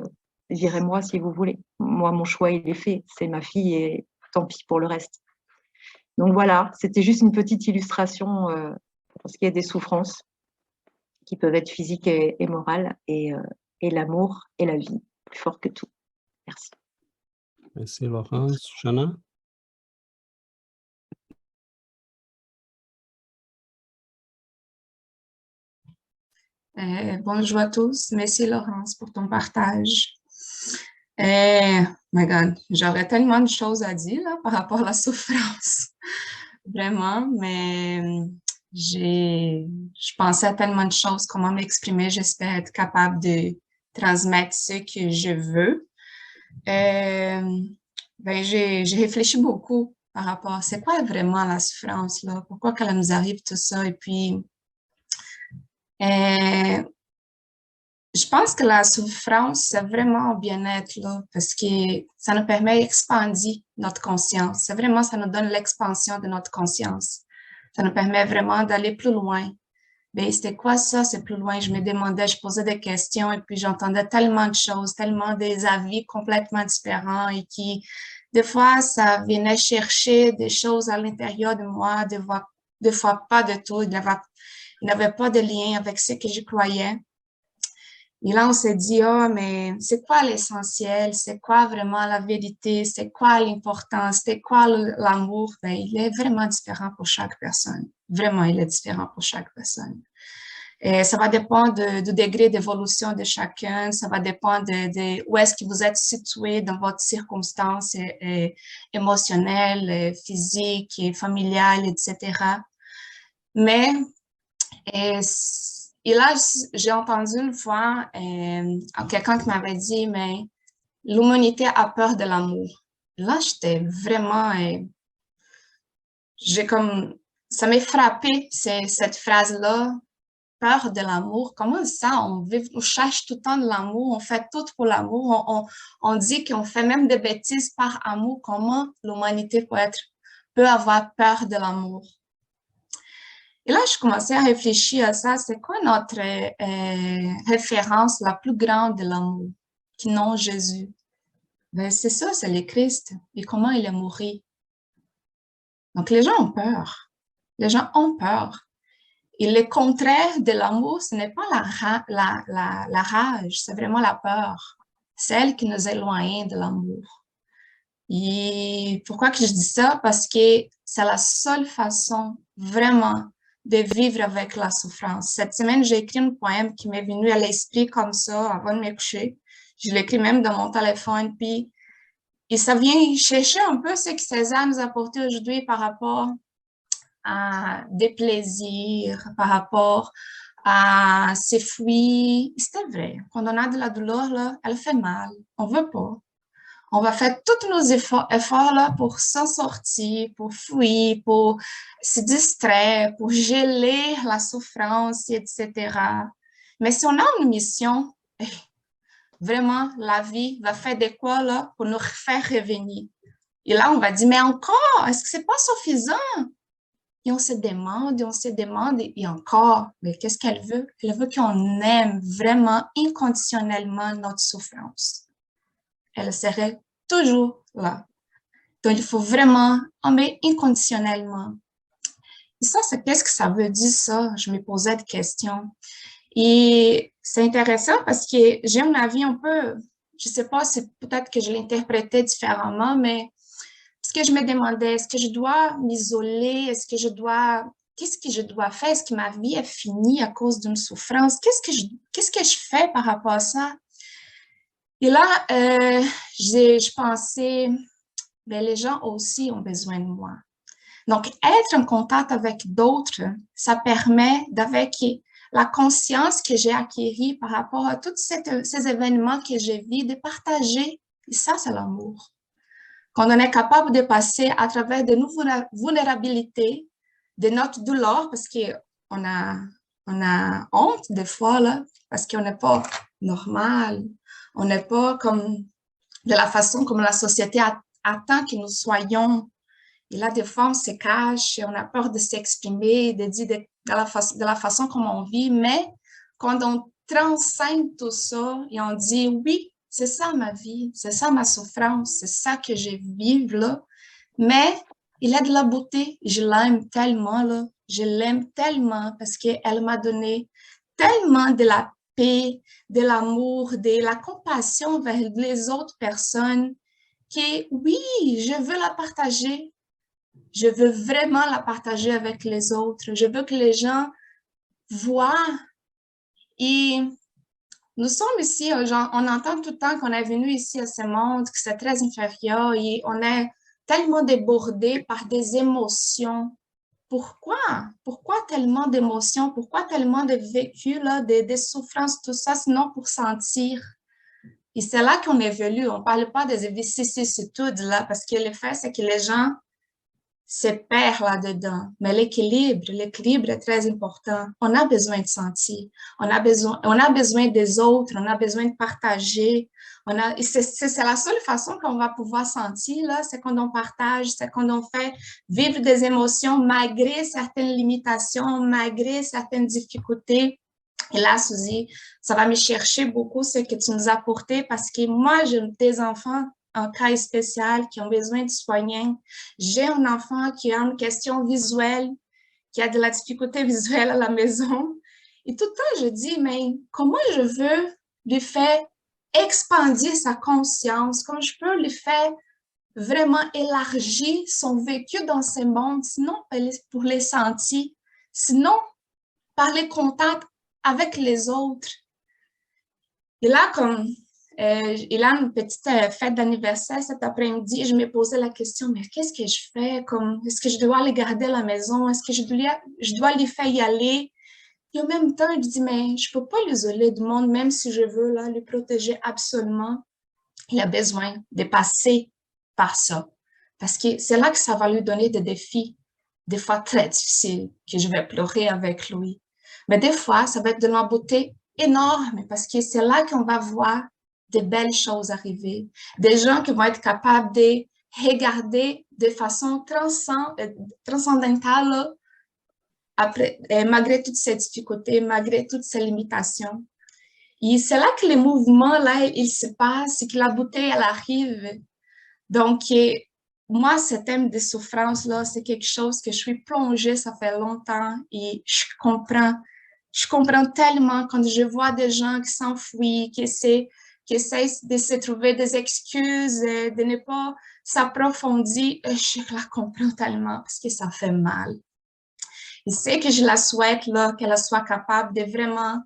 virez-moi si vous voulez. Moi, mon choix, il est fait. C'est ma fille et tant pis pour le reste. Donc voilà, c'était juste une petite illustration pour ce qui est des souffrances qui peuvent être physiques et morales et l'amour et la vie, plus fort que tout. Merci.
Merci Laurence. Shana?
Bonjour à tous. Merci Laurence pour ton partage. My God, j'aurais tellement de choses à dire là, par rapport à la souffrance, vraiment, mais je pensais à tellement de choses, comment m'exprimer. J'espère être capable de transmettre ce que je veux. J'ai réfléchi beaucoup par rapport à c'est quoi vraiment la souffrance, là, pourquoi qu'elle nous arrive tout ça, et puis je pense que la souffrance, c'est vraiment un bien-être, là, parce que ça nous permet d'expandir notre conscience. C'est vraiment, ça nous donne l'expansion de notre conscience. Ça nous permet vraiment d'aller plus loin. Ben, c'était quoi ça, c'est plus loin? Je me demandais, je posais des questions et puis j'entendais tellement de choses, tellement des avis complètement différents et qui, des fois, ça venait chercher des choses à l'intérieur de moi, des fois pas de tout. Il n'avait pas de lien avec ce que je croyais. Et là, on s'est dit, oh, mais c'est quoi l'essentiel? C'est quoi vraiment la vérité? C'est quoi l'importance? C'est quoi l'amour? Ben, il est vraiment différent pour chaque personne. Vraiment, il est différent pour chaque personne. Et ça va dépendre du degré d'évolution de chacun. Ça va dépendre de où est-ce que vous êtes situé dans votre circonstance émotionnelle, physique, et familiale, etc. Mais, et là, j'ai entendu une fois quelqu'un qui m'avait dit, mais l'humanité a peur de l'amour. Là, j'étais vraiment, ça m'est frappé, cette phrase-là, peur de l'amour. Comment ça, on cherche tout le temps de l'amour, on fait tout pour l'amour, on dit qu'on fait même des bêtises par amour. Comment l'humanité peut avoir peur de l'amour? Et là, je commençais à réfléchir à ça. C'est quoi notre référence la plus grande de l'amour, qui non Jésus? Ben, c'est ça, c'est le Christ. Et comment il est mort. Donc, les gens ont peur. Les gens ont peur. Et le contraire de l'amour, ce n'est pas la rage, c'est vraiment la peur. C'est elle qui nous éloigne de l'amour. Et pourquoi que je dis ça? Parce que c'est la seule façon vraiment de vivre avec la souffrance. Cette semaine, j'ai écrit un poème qui m'est venu à l'esprit comme ça avant de me coucher. Je l'ai écrit même dans mon téléphone. Puis, et ça vient chercher un peu ce que César nous a apporté aujourd'hui par rapport à des plaisirs, par rapport à ses fruits. C'est vrai, quand on a de la douleur, là, elle fait mal. On veut pas. On va faire tous nos efforts là, pour s'en sortir, pour fuir, pour se distraire, pour geler la souffrance, etc. Mais si on a une mission, vraiment, la vie va faire de quoi là, pour nous faire revenir. Et là, on va dire, mais encore, est-ce que c'est pas suffisant? Et on se demande, et encore, mais qu'est-ce qu'elle veut? Elle veut qu'on aime vraiment inconditionnellement notre souffrance. Elle serait toujours là. Donc, il faut vraiment aimer inconditionnellement. Et ça, c'est qu'est-ce que ça veut dire, ça? Je me posais des questions. Et c'est intéressant parce que j'ai un avis un peu, je ne sais pas, c'est peut-être que je l'interprétais différemment, mais parce que je me demandais, est-ce que je dois m'isoler? Qu'est-ce que je dois faire? Est-ce que ma vie est finie à cause d'une souffrance? Qu'est-ce que je fais par rapport à ça? Et là, je pensais, ben, les gens aussi ont besoin de moi. Donc, être en contact avec d'autres, ça permet, avec la conscience que j'ai acquérie par rapport à tous ces événements que j'ai vus, de partager. Et ça, c'est l'amour. Quand on est capable de passer à travers de nos vulnérabilités, de notre douleur, parce qu'on a honte des fois, là, parce qu'on n'est pas normal. On n'est pas comme de la façon comme la société attend que nous soyons. Et là, des fois, on se cache, on a peur de s'exprimer, de dire de la façon comme on vit, mais quand on transcende tout ça et on dit oui, c'est ça ma vie, c'est ça ma souffrance, c'est ça que je vis là, mais il a de la beauté, je l'aime tellement, là, je l'aime tellement parce qu'elle m'a donné tellement de la paix, de l'amour, de la compassion vers les autres personnes que oui, je veux la partager. Je veux vraiment la partager avec les autres. Je veux que les gens voient. Et nous sommes ici, on entend tout le temps qu'on est venu ici à ce monde, que c'est très inférieur et on est tellement débordé par des émotions. Pourquoi? Pourquoi tellement d'émotions? Pourquoi tellement de vécu, là, des souffrances, tout ça, sinon pour sentir? Et c'est là qu'on évolue. On ne parle pas des vicissitudes, là, parce que le fait, c'est que les gens se perd là-dedans. Mais l'équilibre est très important. On a besoin de sentir. On a besoin des autres. On a besoin de partager. C'est la seule façon qu'on va pouvoir sentir, là, c'est quand on partage, c'est quand on fait vivre des émotions malgré certaines limitations, malgré certaines difficultés. Et là, Suzy, ça va me chercher beaucoup ce que tu nous as apporté parce que moi, j'ai des enfants en cas spécial qui ont besoin de soigner. J'ai un enfant qui a une question visuelle, qui a de la difficulté visuelle à la maison. Et tout le temps, je dis, mais comment je veux lui faire expandir sa conscience, comment je peux lui faire vraiment élargir son vécu dans ce monde, sinon pour les sentir, sinon par les contacts avec les autres. Et là, comme il a une petite fête d'anniversaire cet après-midi, je me posais la question, mais qu'est-ce que je fais? Est-ce que je dois les garder à la maison? Est-ce que je dois les faire y aller? Et en même temps, je dis, mais je ne peux pas l'isoler du monde, même si je veux là, le protéger absolument. Il a besoin de passer par ça. Parce que c'est là que ça va lui donner des défis, des fois très difficiles, que je vais pleurer avec lui. Mais des fois, ça va être de la beauté énorme, parce que c'est là qu'on va voir des belles choses arriver, des gens qui vont être capables de regarder de façon transcendantale malgré toutes ces difficultés, malgré toutes ces limitations. Et c'est là que le mouvement, là, il se passe, que la beauté, elle arrive. Donc, moi, ce thème de souffrance-là, c'est quelque chose que je suis plongée, ça fait longtemps, et je comprends tellement quand je vois des gens qui s'enfuient, qui essaient de se trouver des excuses, de ne pas s'approfondir, je la comprends tellement parce que ça fait mal. Et c'est que je la souhaite, là, qu'elle soit capable de vraiment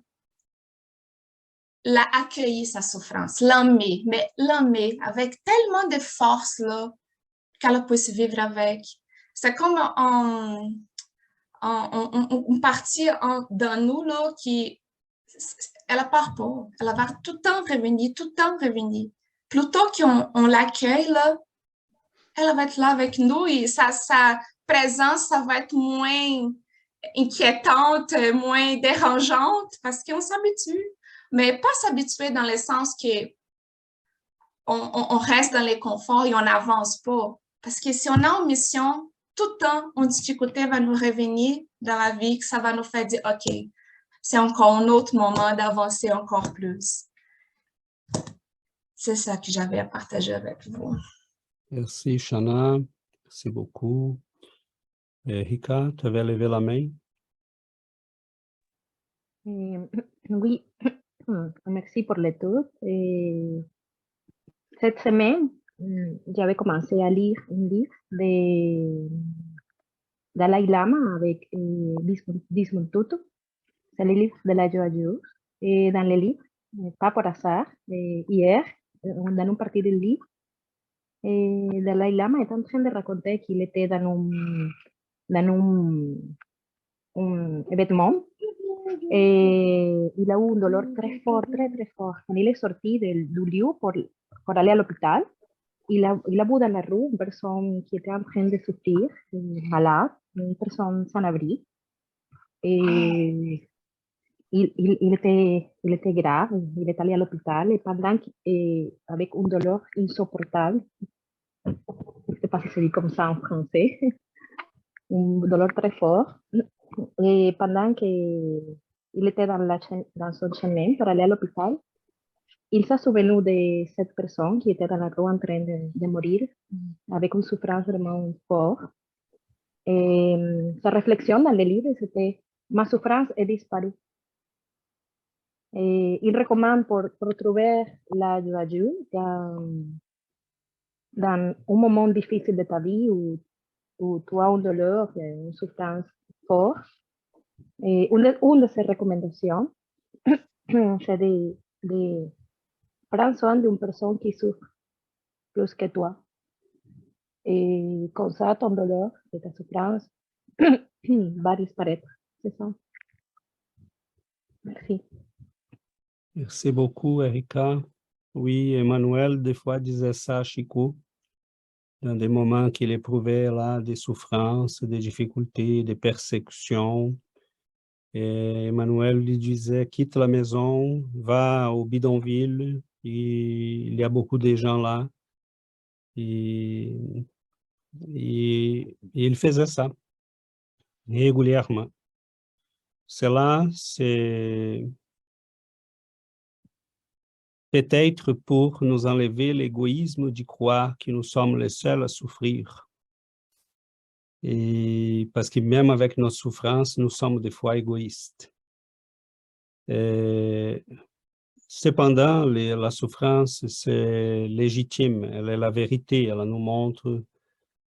accueillir sa souffrance, l'aimer, mais l'aimer avec tellement de force, là, qu'elle puisse vivre avec. C'est comme une partie dans nous, là, qui, elle ne part pas. Elle va tout le temps revenir. Plutôt qu'on l'accueille, là, elle va être là avec nous et sa présence, ça va être moins inquiétante, moins dérangeante parce qu'on s'habitue. Mais pas s'habituer dans le sens que on reste dans les conforts et on n'avance pas. Parce que si on est en mission, tout le temps, une difficulté va nous revenir dans la vie, que ça va nous faire dire, OK, c'est encore un autre moment d'avancer encore plus. C'est ça que j'avais à partager avec vous.
Merci, Shana. Merci beaucoup. Rika, tu avais levé la main?
Oui, merci pour l'étude. Cette semaine, j'avais commencé à lire un livre de Dalai Lama avec Desmond Tutu. C'est le livre de la Joyeux. Et dans le livre, pas par hasard, hier, dans une partie du livre, Dalai Lama est en train de raconter qu'il était dans un événement et il a eu un douleur très fort, très, très fort. Quand il est sorti du lieu pour aller à l'hôpital, il a vu dans la rue une personne qui était en train de souffrir, malade, une personne sans abri. Et il était grave, il est allé à l'hôpital et pendant avec une douleur insupportable, je ne sais pas si c'est dit comme ça en français, une douleur très fort. Et pendant qu'il était dans son chemin pour aller à l'hôpital, il s'est souvenu de cette personne qui était dans la rue en train de mourir avec une souffrance vraiment forte. Et sa réflexion dans le livre, c'était « Ma souffrance est disparue ». Et il recommande pour trouver la joie dans un moment difficile de ta vie où tu as une douleur, une souffrance forte. Et une de ses recommandations, c'est de prendre soin d'une personne qui souffre plus que toi. Et comme ça, ton douleur et ta souffrance va disparaître. C'est ça. Merci.
Merci beaucoup, Erika. Oui, Emmanuel, des fois, disait ça à Chico, dans des moments qu'il éprouvait là, des souffrances, des difficultés, des persécutions. Et Emmanuel lui disait, quitte la maison, va au bidonville, il y a beaucoup de gens là. Et il faisait ça régulièrement. Cela, c'est peut-être pour nous enlever l'égoïsme d'y croire que nous sommes les seuls à souffrir. Et parce que même avec nos souffrances, nous sommes des fois égoïstes. Cependant, la souffrance, c'est légitime, elle est la vérité, elle nous montre.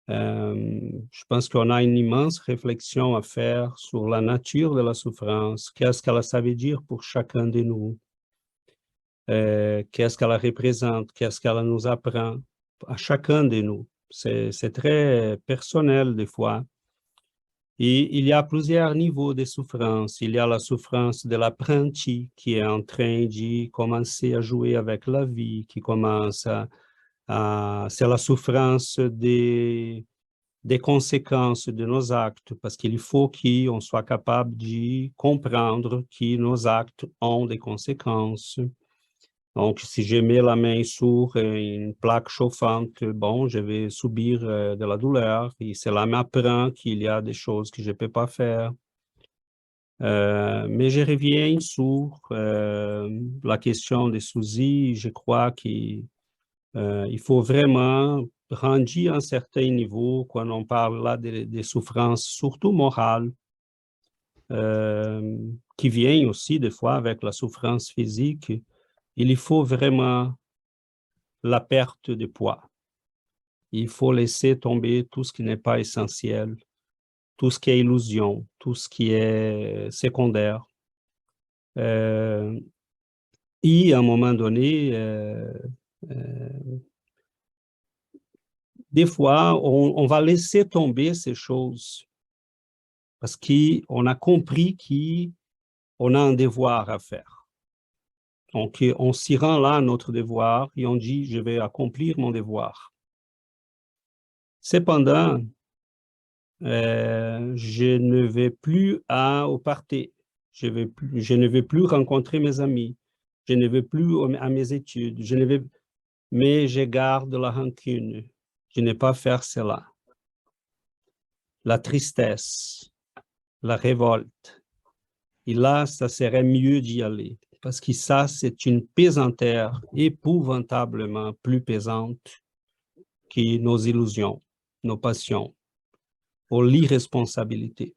Je pense qu'on a une immense réflexion à faire sur la nature de la souffrance. Qu'est-ce qu'elle ça veut dire pour chacun de nous? Qu'est-ce qu'elle représente? Qu'est-ce qu'elle nous apprend à chacun de nous? C'est très personnel des fois. Et il y a plusieurs niveaux de souffrance. Il y a la souffrance de l'apprenti qui est en train de commencer à jouer avec la vie, qui commence c'est la souffrance des conséquences de nos actes, parce qu'il faut qu'on soit capable de comprendre que nos actes ont des conséquences. Donc, si je mets la main sur une plaque chauffante, bon, je vais subir de la douleur et cela m'apprend qu'il y a des choses que je ne peux pas faire. Mais je reviens sur la question des soucis. Je crois qu'il faut vraiment rendre à un certain niveau, quand on parle là des souffrances, surtout morales, qui viennent aussi des fois avec la souffrance physique. Il faut vraiment la perte de poids. Il faut laisser tomber tout ce qui n'est pas essentiel, tout ce qui est illusion, tout ce qui est secondaire. Et à un moment donné, des fois, on va laisser tomber ces choses parce qu'on a compris qu'on a un devoir à faire. Donc, on s'y rend là à notre devoir et on dit, je vais accomplir mon devoir. Cependant, je ne vais plus au party, je ne vais plus rencontrer mes amis, je ne vais plus à mes études, mais je garde la rancune. Je n'ai pas faire cela. La tristesse, la révolte. Et là, ça serait mieux d'y aller. Parce que ça, c'est une pesanteur épouvantablement plus pesante que nos illusions, nos passions, ou l'irresponsabilité.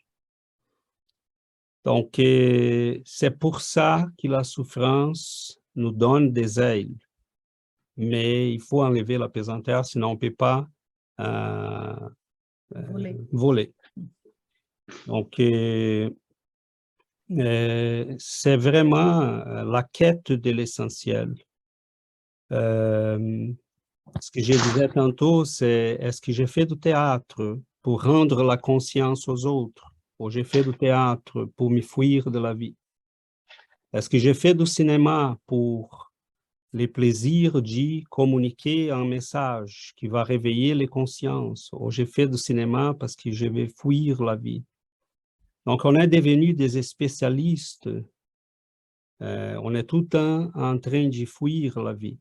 Donc, c'est pour ça que la souffrance nous donne des ailes. Mais il faut enlever la pesanteur, sinon on ne peut pas voler. Donc, c'est vraiment la quête de l'essentiel. Ce que je disais tantôt, c'est est-ce que j'ai fait du théâtre pour rendre la conscience aux autres, ou j'ai fait du théâtre pour me fuir de la vie? Est-ce que j'ai fait du cinéma pour les plaisirs d'y communiquer un message qui va réveiller les consciences, ou j'ai fait du cinéma parce que je vais fuir la vie? Donc, on est devenu des spécialistes. On est tout le temps en train d'y fuir la vie.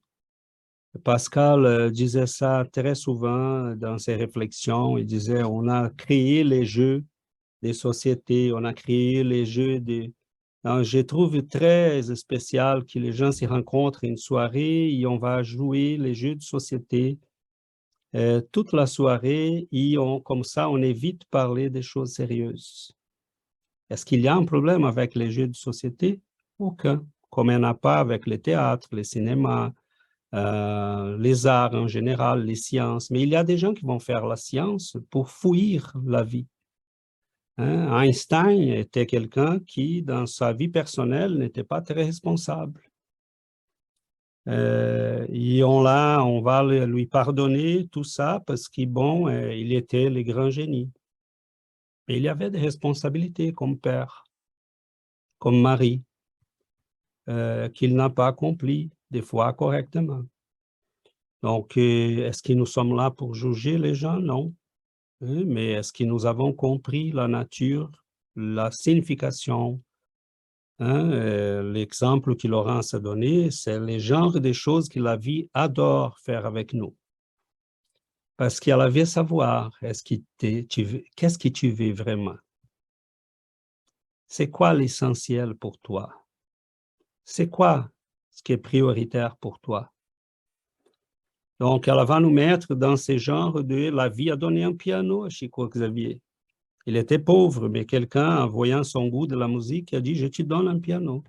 Pascal disait ça très souvent dans ses réflexions. Il disait, on a créé les jeux des sociétés, on a créé les jeux des... Alors, je trouve très spécial que les gens se rencontrent une soirée et on va jouer les jeux de société toute la soirée et comme ça, on évite de parler des choses sérieuses. Est-ce qu'il y a un problème avec les jeux de société? Aucun. Comme il n'y en a pas avec le théâtre, le cinéma, les arts en général, les sciences. Mais il y a des gens qui vont faire la science pour fuir la vie. Hein? Einstein était quelqu'un qui, dans sa vie personnelle, n'était pas très responsable. Et on va lui pardonner tout ça parce qu'il bon, il était le grand génie. Mais il y avait des responsabilités comme père, comme mari, qu'il n'a pas accompli des fois correctement. Donc, est-ce que nous sommes là pour juger les gens? Non. Mais est-ce que nous avons compris la nature, la signification? L'exemple que Laurence a donné, c'est le genre de choses que la vie adore faire avec nous. Parce qu'elle avait savoir, qu'est-ce que tu veux vraiment? C'est quoi l'essentiel pour toi? C'est quoi ce qui est prioritaire pour toi? Donc, elle va nous mettre dans ce genre de... La vie a donné un piano à Chico Xavier. Il était pauvre, mais quelqu'un, en voyant son goût de la musique, a dit, je te donne un piano.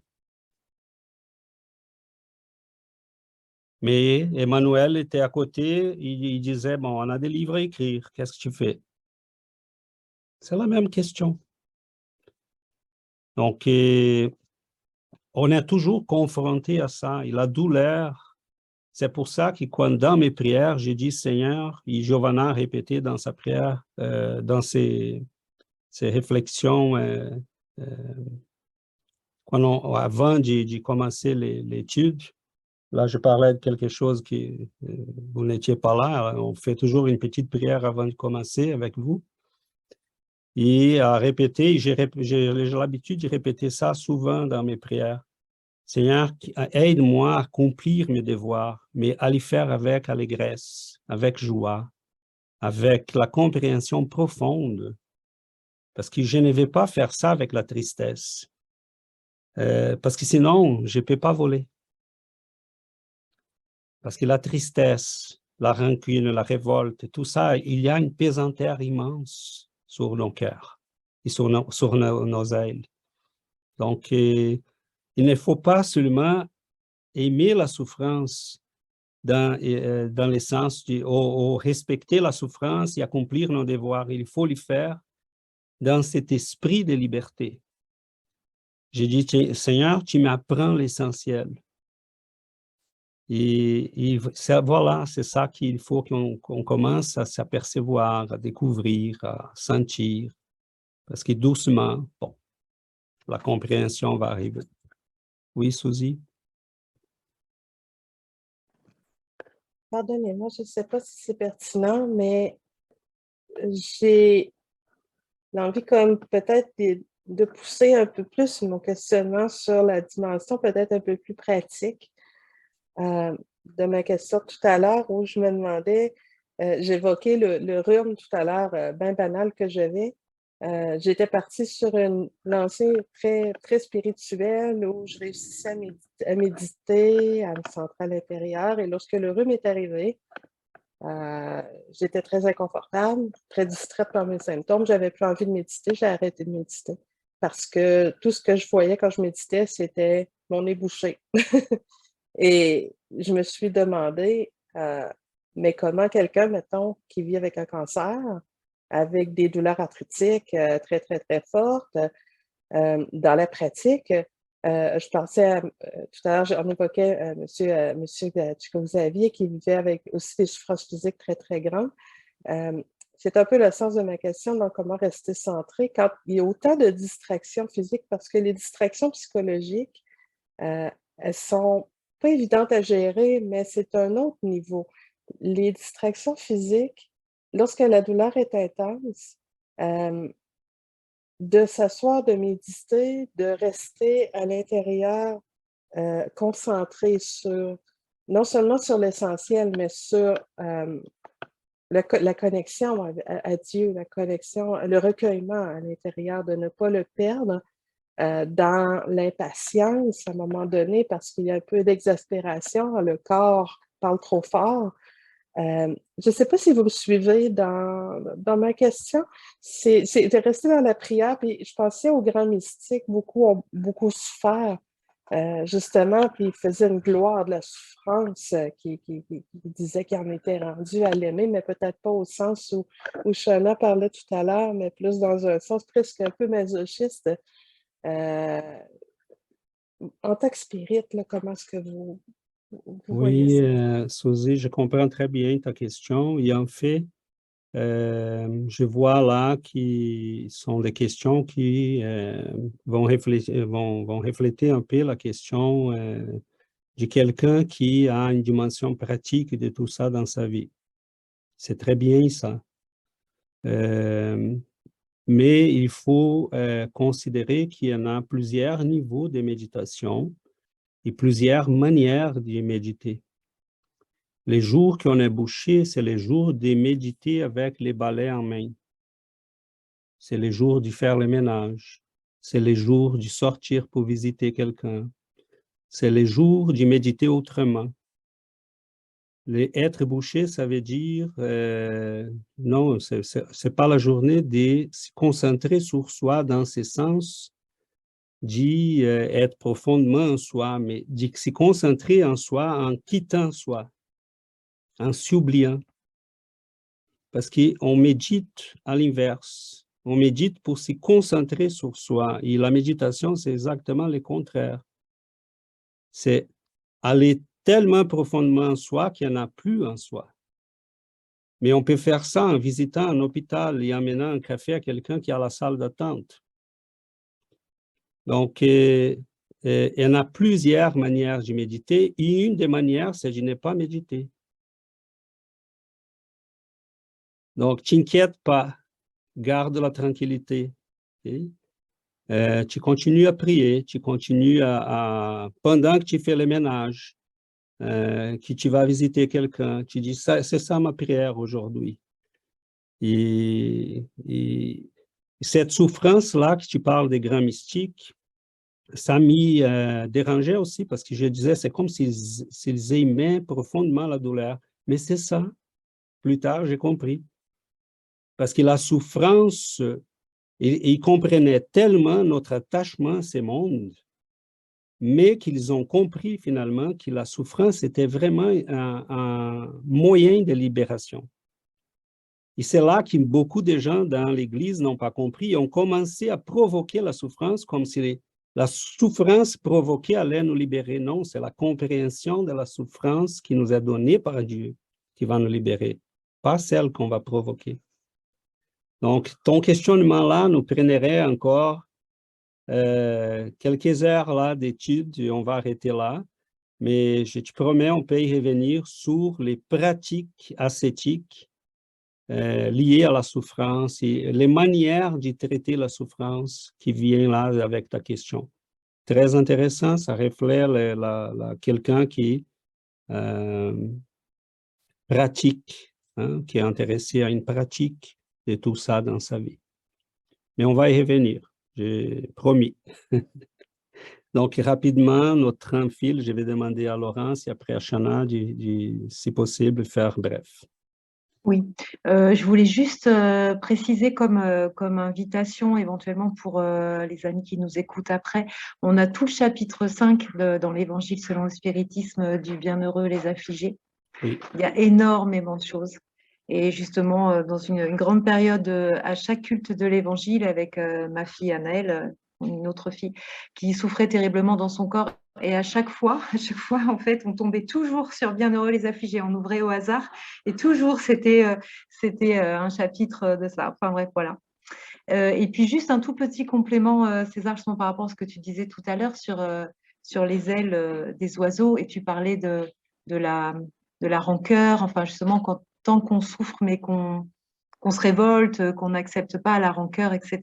Mais Emmanuel était à côté, il disait, bon, on a des livres à écrire, qu'est-ce que tu fais? C'est la même question. Donc, on est toujours confronté à ça, et la douleur. C'est pour ça que dans mes prières, j'ai dit Seigneur, et Giovanna a répété dans sa prière, dans ses réflexions, avant de commencer l'étude. Là, je parlais de quelque chose que vous n'étiez pas là. On fait toujours une petite prière avant de commencer avec vous. Et à répéter, j'ai l'habitude de répéter ça souvent dans mes prières. Seigneur, aide-moi à accomplir mes devoirs, mais à les faire avec allégresse, avec joie, avec la compréhension profonde, parce que je ne vais pas faire ça avec la tristesse, parce que sinon, je ne peux pas voler. Parce que la tristesse, la rancune, la révolte, tout ça, il y a une pesanteur immense sur nos cœurs et sur nos ailes. Donc, il ne faut pas seulement aimer la souffrance dans le sens de respecter la souffrance et accomplir nos devoirs. Il faut le faire dans cet esprit de liberté. J'ai dit, Seigneur, tu m'apprends l'essentiel. Et voilà, c'est ça qu'il faut qu'on commence à s'apercevoir, à découvrir, à sentir. Parce que doucement, bon, la compréhension va arriver. Oui, Suzy?
Pardonnez-moi, je ne sais pas si c'est pertinent, mais j'ai l'envie comme peut-être de pousser un peu plus mon questionnement sur la dimension peut-être un peu plus pratique de ma question tout à l'heure où je me demandais, j'évoquais le rhume tout à l'heure, bien banal que j'avais. J'étais partie sur une lancée très, très spirituelle où je réussissais à méditer, à me centrer à l'intérieur. Et lorsque le rhume est arrivé, j'étais très inconfortable, très distraite par mes symptômes. J'avais plus envie de méditer, j'ai arrêté de méditer. parce que tout ce que je voyais quand je méditais, c'était mon nez bouché. Et je me suis demandé, mais comment quelqu'un, mettons, qui vit avec un cancer, avec des douleurs arthritiques très, très, très fortes, dans la pratique, je pensais, tout à l'heure, on évoquait monsieur Chico-Xavier qui vivait avec aussi des souffrances physiques très, très grandes. C'est un peu le sens de ma question, donc comment rester centré quand il y a autant de distractions physiques, parce que les distractions psychologiques, elles sont pas évidentes à gérer, mais c'est un autre niveau. Les distractions physiques, lorsque la douleur est intense, de s'asseoir, de méditer, de rester à l'intérieur, concentré sur, non seulement sur l'essentiel, mais sur la connexion à Dieu, la connexion, le recueillement à l'intérieur, de ne pas le perdre dans l'impatience à un moment donné parce qu'il y a un peu d'exaspération, le corps parle trop fort. Je ne sais pas si vous me suivez dans ma question. C'est de rester dans la prière, puis je pensais aux grands mystiques, beaucoup ont beaucoup souffert, justement, puis ils faisaient une gloire de la souffrance, qui disait qu'ils en étaient rendus à l'aimer, mais peut-être pas au sens où Shana parlait tout à l'heure, mais plus dans un sens presque un peu masochiste. En tant que spirit, là, comment est-ce que vous voyez ça?
Suzy, je comprends très bien ta question. Et en fait, je vois là qui sont des questions qui vont refléter un peu la question de quelqu'un qui a une dimension pratique de tout ça dans sa vie. C'est très bien ça. Mais il faut considérer qu'il y en a plusieurs niveaux de méditation et plusieurs manières de méditer. Les jours qu'on est bouché, c'est les jours de méditer avec les balais en main. C'est les jours de faire le ménage. C'est les jours de sortir pour visiter quelqu'un. C'est les jours de méditer autrement. Être bouché, ça veut dire, non, c'est pas la journée de se concentrer sur soi dans ce sens d'être profondément en soi, mais de se concentrer en soi en quittant soi, en s'oubliant. Parce qu'on médite à l'inverse. On médite pour se concentrer sur soi. Et la méditation, c'est exactement le contraire. C'est aller tellement profondément en soi qu'il n'y en a plus en soi. Mais on peut faire ça en visitant un hôpital et en menant un café à quelqu'un qui est à la salle d'attente. Donc, il y en a plusieurs manières de méditer. Et une des manières, c'est de ne pas méditer. Donc, t'inquiète pas, garde la tranquillité. Okay? Tu continues à prier, tu continues pendant que tu fais le ménage, que tu vas visiter quelqu'un, tu dis, c'est ça ma prière aujourd'hui. Et cette souffrance-là que tu parles des grands mystiques, ça m'y dérangeait aussi parce que je disais, c'est comme s'ils aimaient profondément la douleur. Mais c'est ça. Plus tard, j'ai compris. Parce que la souffrance, ils comprenaient tellement notre attachement à ce monde, mais qu'ils ont compris finalement que la souffrance était vraiment un moyen de libération. Et c'est là que beaucoup de gens dans l'Église n'ont pas compris et ont commencé à provoquer la souffrance comme si la souffrance provoquée allait nous libérer. Non, c'est la compréhension de la souffrance qui nous est donnée par Dieu qui va nous libérer, pas celle qu'on va provoquer. Donc, ton questionnement-là nous prendrait encore quelques heures là d'études et on va arrêter là. Mais je te promets, on peut y revenir sur les pratiques ascétiques liées à la souffrance et les manières de traiter la souffrance qui vient là avec ta question. Très intéressant, ça reflète quelqu'un qui pratique, hein, qui est intéressé à une pratique de tout ça dans sa vie. Mais on va y revenir, j'ai promis. Donc, rapidement, notre train file. Je vais demander à Laurence et après à Shana, si possible, faire bref.
Oui, je voulais juste préciser comme invitation éventuellement pour les amis qui nous écoutent après. On a tout le chapitre 5 dans l'Évangile selon le spiritisme du bienheureux les affligés.
Oui.
Il y a énormément de choses. Et justement, dans une grande période, à chaque culte de l'Évangile, avec ma fille Anaëlle, une autre fille, qui souffrait terriblement dans son corps. Et à chaque fois, en fait, on tombait toujours sur Bienheureux les affligés. On ouvrait au hasard et toujours, c'était un chapitre de ça. Enfin bref, voilà. Et puis juste un tout petit complément, César, justement par rapport à ce que tu disais tout à l'heure sur les ailes des oiseaux. Et tu parlais de la rancœur. Enfin, justement, tant qu'on souffre, mais qu'on se révolte, qu'on n'accepte pas la rancœur, etc.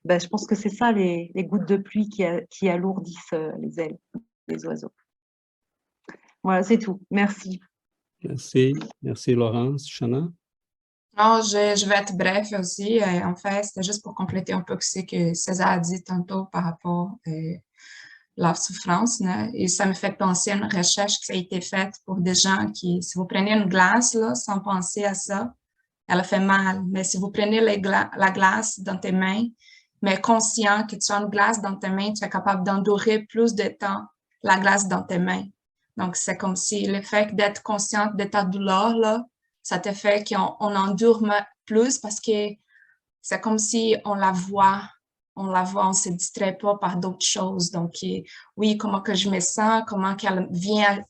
Ben, je pense que c'est ça les gouttes de pluie qui alourdissent les ailes des oiseaux. Voilà, c'est tout. Merci.
Merci. Merci, Laurence. Shana?
Non, je vais être bref aussi. En fait, c'était juste pour compléter un peu ce que César a dit tantôt par rapport à la souffrance. Né? Et ça me fait penser à une recherche qui a été faite pour des gens qui, si vous prenez une glace là, sans penser à ça, elle fait mal. Mais si vous prenez la glace dans tes mains, mais conscient que tu as une glace dans tes mains, tu es capable d'endurer plus de temps la glace dans tes mains. Donc, c'est comme si le fait d'être consciente de ta douleur, là, ça te fait qu'on endure plus parce que c'est comme si on la voit, on se distrait pas par d'autres choses. Donc, oui, comment que je me sens, comment qu'elle vient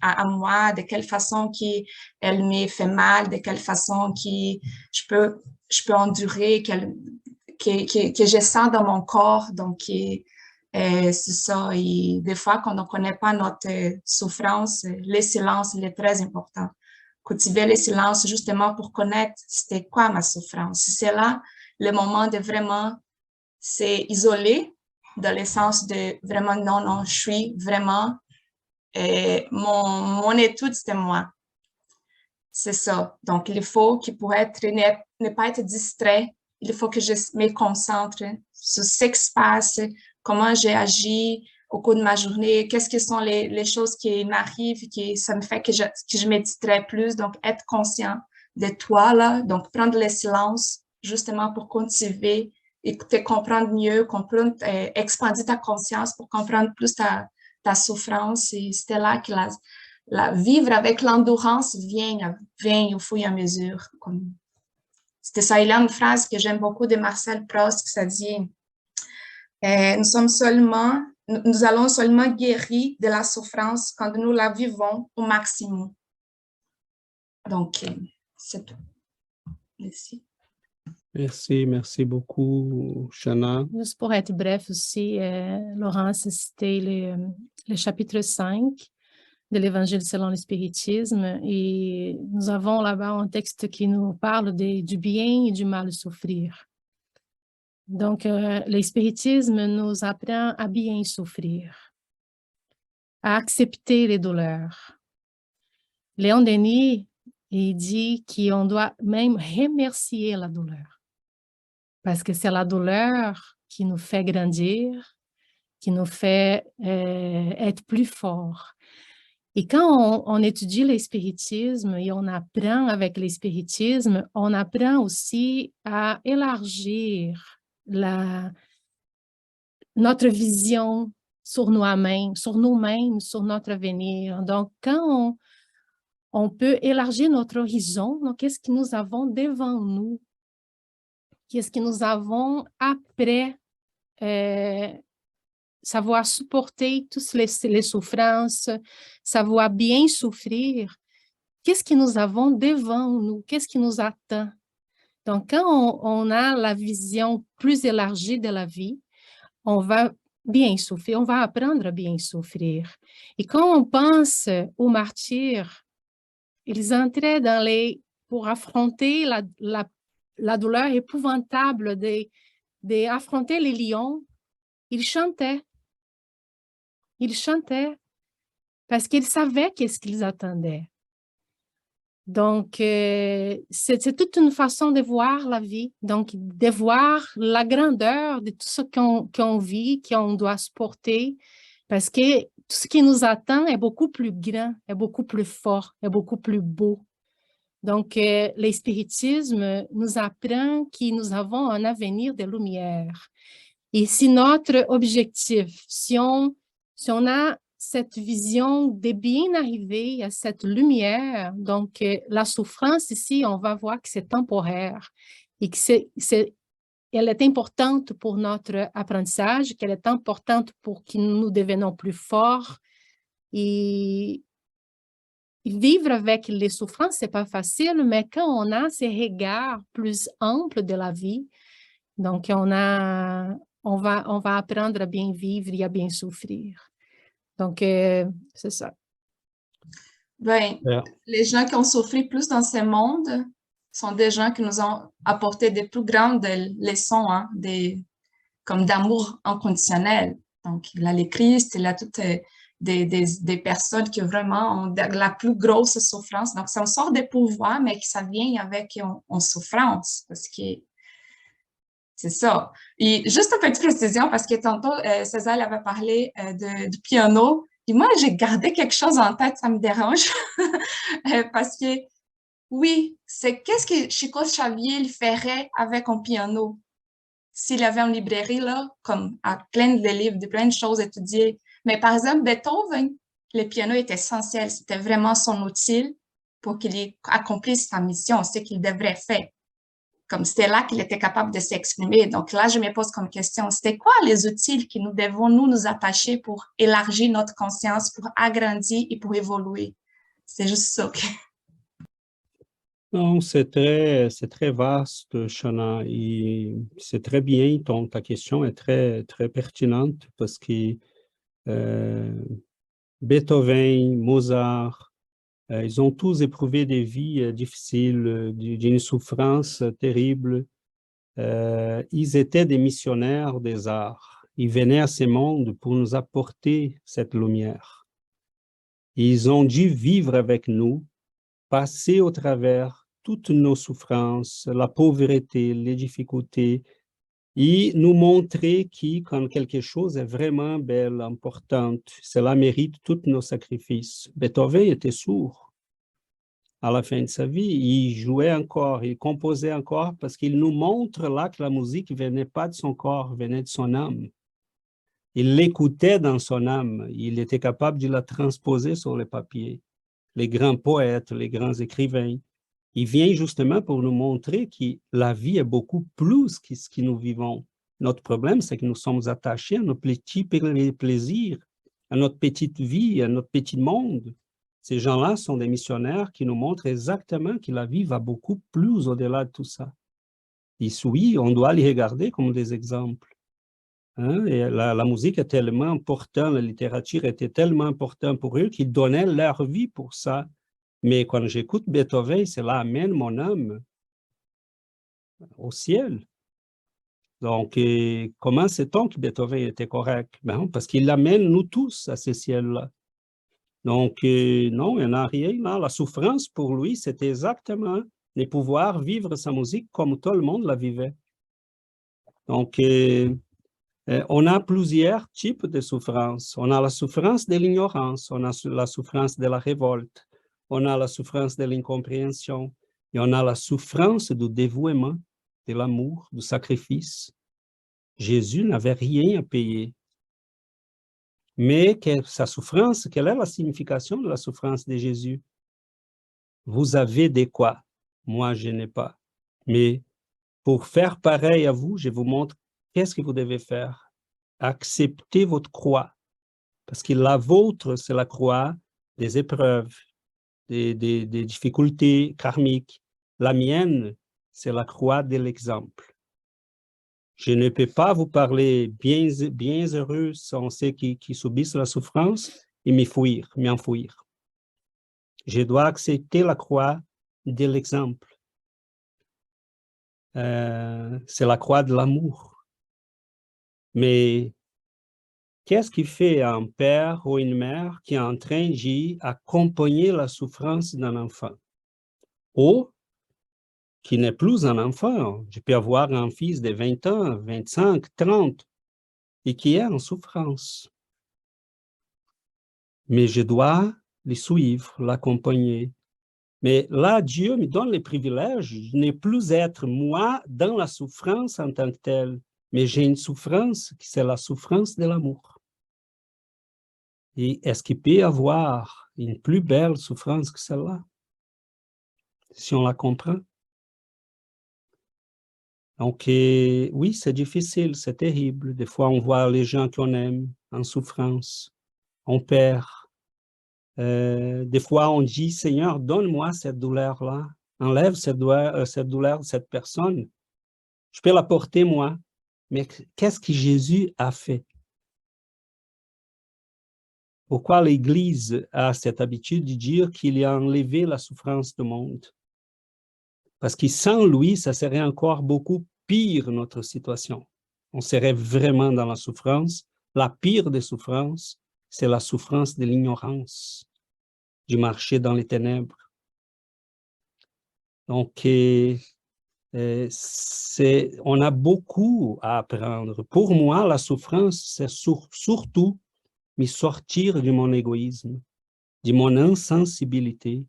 à moi, de quelle façon qu'elle me fait mal, de quelle façon que je peux endurer, que je sens dans mon corps. Donc, c'est ça. Et des fois, quand on ne connaît pas notre souffrance, le silence, il est très important. Cultiver le silence justement pour connaître c'était quoi ma souffrance. C'est là le moment de vraiment s'isoler dans le sens de vraiment non, je suis vraiment, mon étude, c'était moi. C'est ça. Donc, il faut qu'il pourrait être, ne pas être distrait. Il faut que je me concentre sur ce qui se passe, comment j'ai agi au cours de ma journée, qu'est-ce que sont les choses qui m'arrivent, qui ça me fait que je me distrais plus. Donc, être conscient de toi, là. Donc, prendre le silence, justement, pour cultiver et te comprendre mieux, expandir ta conscience pour comprendre plus ta souffrance. Et c'était là que vivre avec l'endurance vient au fur et à mesure. C'était ça. Il y a une phrase que j'aime beaucoup de Marcel Proust qui ça dit nous allons seulement guérir de la souffrance quand nous la vivons au maximum. Donc, c'est tout. Merci.
Merci beaucoup, Shana.
Juste pour être bref aussi, Laurence a cité le chapitre 5 de l'Évangile selon le spiritisme et nous avons là-bas un texte qui nous parle du bien et du mal souffrir. Donc, le spiritisme nous apprend à bien souffrir, à accepter les douleurs. Léon Denis, il dit qu'on doit même remercier la douleur. Parce que c'est la douleur qui nous fait grandir, qui nous fait être plus forts. Et quand on étudie le spiritisme et on apprend avec le spiritisme, on apprend aussi à élargir notre vision sur nous-mêmes, sur notre avenir. Donc, quand on peut élargir notre horizon, donc qu'est-ce que nous avons devant nous? Qu'est-ce que nous avons après savoir supporter toutes les souffrances, savoir bien souffrir? Qu'est-ce que nous avons devant nous? Qu'est-ce qui nous attend? Donc, quand on a la vision plus élargie de la vie, on va bien souffrir, on va apprendre à bien souffrir. Et quand on pense aux martyrs, ils entraient pour affronter la douleur épouvantable d'affronter les lions. Ils chantaient. Ils chantaient parce qu'ils savaient qu'est-ce qu'ils attendaient. Donc, c'est toute une façon de voir la vie, donc de voir la grandeur de tout ce qu'on vit, qu'on doit supporter, parce que tout ce qui nous attend est beaucoup plus grand, est beaucoup plus fort, est beaucoup plus beau. Donc, l'espiritisme nous apprend que nous avons un avenir de lumière. Et si notre objectif, si on a cette vision de bien arriver à cette lumière, donc la souffrance ici, on va voir que c'est temporaire et que elle est importante pour notre apprentissage, qu'elle est importante pour que nous devenions plus forts. Et vivre avec les souffrances, ce n'est pas facile, mais quand on a ces regards plus amples de la vie, donc on va apprendre à bien vivre et à bien souffrir. Donc, c'est ça.
Ben, les gens qui ont souffert plus dans ce monde sont des gens qui nous ont apporté des plus grandes leçons, hein, comme d'amour inconditionnel. Donc, il a les Christ, il a toutes des personnes qui vraiment ont la plus grosse souffrance. Donc, c'est une sorte de pouvoir, mais que ça vient avec une souffrance, parce que c'est ça. Et juste une petite précision, parce que tantôt, César avait parlé du piano, et moi, j'ai gardé quelque chose en tête, ça me dérange, parce que, oui, c'est qu'est-ce que Chico Xavier il ferait avec un piano? S'il avait une librairie, là, comme à plein de livres, de plein de choses étudiées. Mais par exemple, Beethoven, le piano est essentiel. C'était vraiment son outil pour qu'il accomplisse sa mission, ce qu'il devrait faire. Comme c'était là qu'il était capable de s'exprimer. Donc là, je me pose comme question, c'était quoi les outils que nous devons nous attacher pour élargir notre conscience, pour agrandir et pour évoluer? C'est juste ça.
Non, c'est très vaste, Shana, et c'est très bien, ta question est très, très pertinente parce que Beethoven, Mozart, ils ont tous éprouvé des vies difficiles, d'une souffrance terrible. Ils étaient des missionnaires des arts. Ils venaient à ce monde pour nous apporter cette lumière. Ils ont dû vivre avec nous, passer au travers toutes nos souffrances, la pauvreté, les difficultés, et nous montrer que quand quelque chose est vraiment belle, importante, cela mérite tous nos sacrifices. Beethoven était sourd à la fin de sa vie. Il jouait encore, il composait encore parce qu'il nous montre là que la musique ne venait pas de son corps, venait de son âme. Il l'écoutait dans son âme, il était capable de la transposer sur le papier. Les grands poètes, les grands écrivains, il vient justement pour nous montrer que la vie est beaucoup plus que ce que nous vivons. Notre problème, c'est que nous sommes attachés à nos petits plaisirs, à notre petite vie, à notre petit monde. Ces gens-là sont des missionnaires qui nous montrent exactement que la vie va beaucoup plus au-delà de tout ça. Et oui, on doit les regarder comme des exemples. Hein? Et la musique est tellement importante, la littérature était tellement importante pour eux qu'ils donnaient leur vie pour ça. Mais quand j'écoute Beethoven, cela amène mon âme au ciel. Donc, comment sait-on que Beethoven était correct? Ben, parce qu'il amène nous tous à ce ciel-là. Donc, non, il n'y en a rien là. La souffrance pour lui, c'est exactement de pouvoir vivre sa musique comme tout le monde la vivait. Donc, on a plusieurs types de souffrances. On a la souffrance de l'ignorance, on a la souffrance de la révolte, on a la souffrance de l'incompréhension, et on a la souffrance du dévouement, de l'amour, du sacrifice. Jésus n'avait rien à payer. Mais sa souffrance, quelle est la signification de la souffrance de Jésus? Vous avez de quoi? Moi, je n'ai pas. Mais pour faire pareil à vous, je vous montre qu'est-ce que vous devez faire. Acceptez votre croix. Parce que la vôtre, c'est la croix des épreuves, des difficultés karmiques. La mienne, c'est la croix de l'exemple. Je ne peux pas vous parler bien heureux sans ceux qui subissent la souffrance et m'enfuir. Je dois accepter la croix de l'exemple. C'est la croix de l'amour. Mais qu'est-ce qui fait un père ou une mère qui est en train d'accompagner la souffrance d'un enfant? Ou qui n'est plus un enfant. Je peux avoir un fils de 20 ans, 25, 30, et qui est en souffrance. Mais je dois le suivre, l'accompagner. Mais là, Dieu me donne les privilèges. Je n'ai plus être moi dans la souffrance en tant que telle, mais j'ai une souffrance qui c'est la souffrance de l'amour. Et est-ce qu'il peut y avoir une plus belle souffrance que celle-là, si on la comprend? Donc, oui, c'est difficile, c'est terrible. Des fois, on voit les gens qu'on aime en souffrance, on perd. Des fois, on dit, Seigneur, donne-moi cette douleur-là, enlève cette douleur de cette personne. Je peux la porter, moi, mais qu'est-ce que Jésus a fait? Pourquoi l'Église a cette habitude de dire qu'il a enlevé la souffrance du monde? Parce que sans lui, ça serait encore beaucoup pire, notre situation. On serait vraiment dans la souffrance. La pire des souffrances, c'est la souffrance de l'ignorance, du marché dans les ténèbres. Donc, on a beaucoup à apprendre. Pour moi, la souffrance, c'est surtout me sortir de mon égoïsme, de mon insensibilité.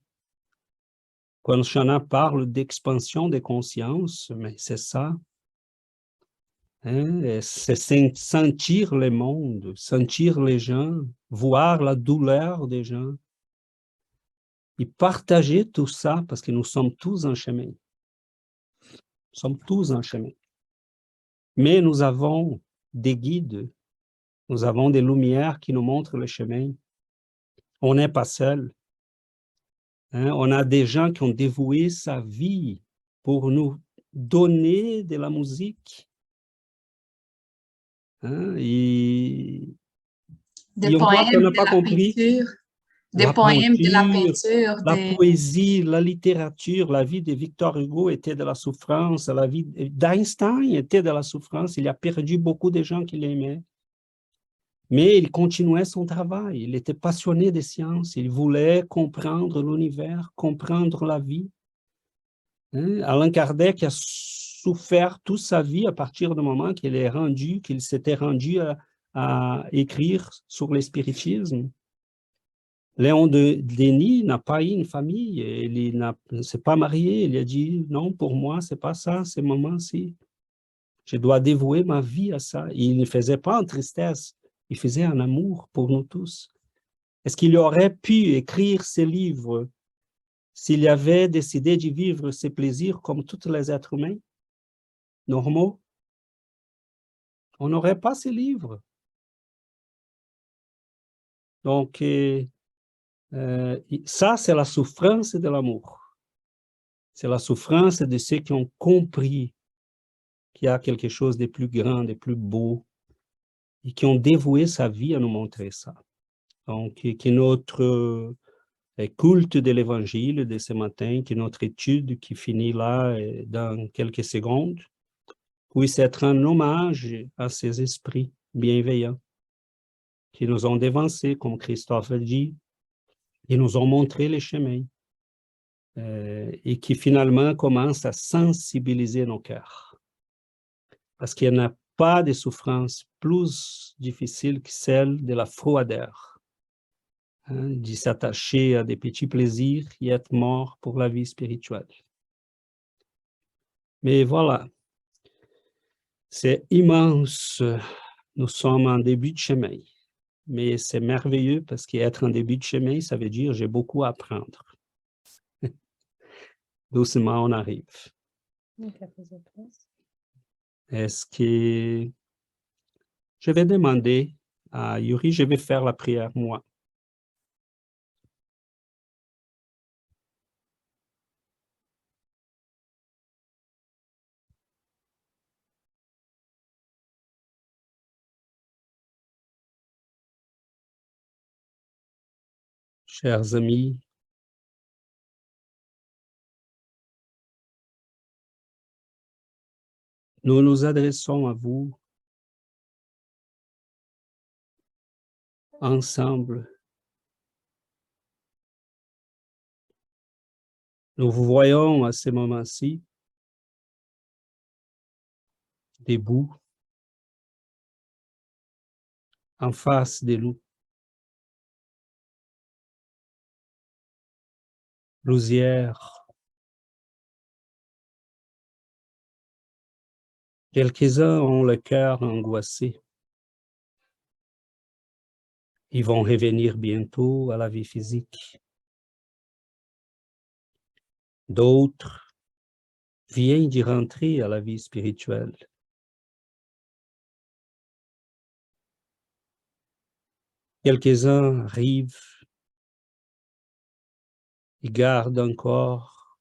Quand Shana parle d'expansion des consciences, mais c'est ça. Hein? C'est sentir le monde, sentir les gens, voir la douleur des gens. Et partager tout ça parce que nous sommes tous en chemin. Nous sommes tous en chemin. Mais nous avons des guides, nous avons des lumières qui nous montrent le chemin. On n'est pas seul. Hein? On a des gens qui ont dévoué sa vie pour nous donner de la musique. Hein? Et on voit qu'on n'a pas compris.
Des poèmes, de la peinture,
la poésie, la littérature, la vie de Victor Hugo était de la souffrance, la vie d'Einstein était de la souffrance, il a perdu beaucoup de gens qu'il aimait. Mais il continuait son travail, il était passionné des sciences, il voulait comprendre l'univers, comprendre la vie. Hein? Allan Kardec a souffert toute sa vie à partir du moment qu'il s'était rendu à écrire sur le spiritisme. Léon Denis n'a pas eu une famille, il ne s'est pas marié, il a dit non, pour moi, ce n'est pas ça, ce moment-ci. Je dois dévouer ma vie à ça. Et il ne faisait pas en tristesse, il faisait en amour pour nous tous. Est-ce qu'il aurait pu écrire ces livres s'il avait décidé de vivre ses plaisirs comme tous les êtres humains normaux? On n'aurait pas ces livres. Donc, ça, c'est la souffrance de l'amour. C'est la souffrance de ceux qui ont compris qu'il y a quelque chose de plus grand, de plus beau, et qui ont dévoué sa vie à nous montrer ça. Donc, que notre culte de l'Évangile de ce matin, que notre étude qui finit là dans quelques secondes, puisse être un hommage à ces esprits bienveillants qui nous ont dévancés, comme Christophe a dit, qui nous ont montré les chemins et qui finalement commencent à sensibiliser nos cœurs. Parce qu'il n'y a pas de souffrance plus difficile que celle de la froideur, hein, de s'attacher à des petits plaisirs et être mort pour la vie spirituelle. Mais voilà, c'est immense. Nous sommes en début de chemin. Mais c'est merveilleux parce qu'être en début de chemin, ça veut dire j'ai beaucoup à apprendre. Doucement, on arrive. Est-ce que je vais demander à Yuri, je vais faire la prière moi. Chers amis, nous nous adressons à vous ensemble. Nous vous voyons à ce moment-ci, debout, en face de nous. Lousière. Quelques-uns ont le cœur angoissé. Ils vont revenir bientôt à la vie physique. D'autres viennent d'y rentrer à la vie spirituelle. Quelques-uns arrivent, ils gardent encore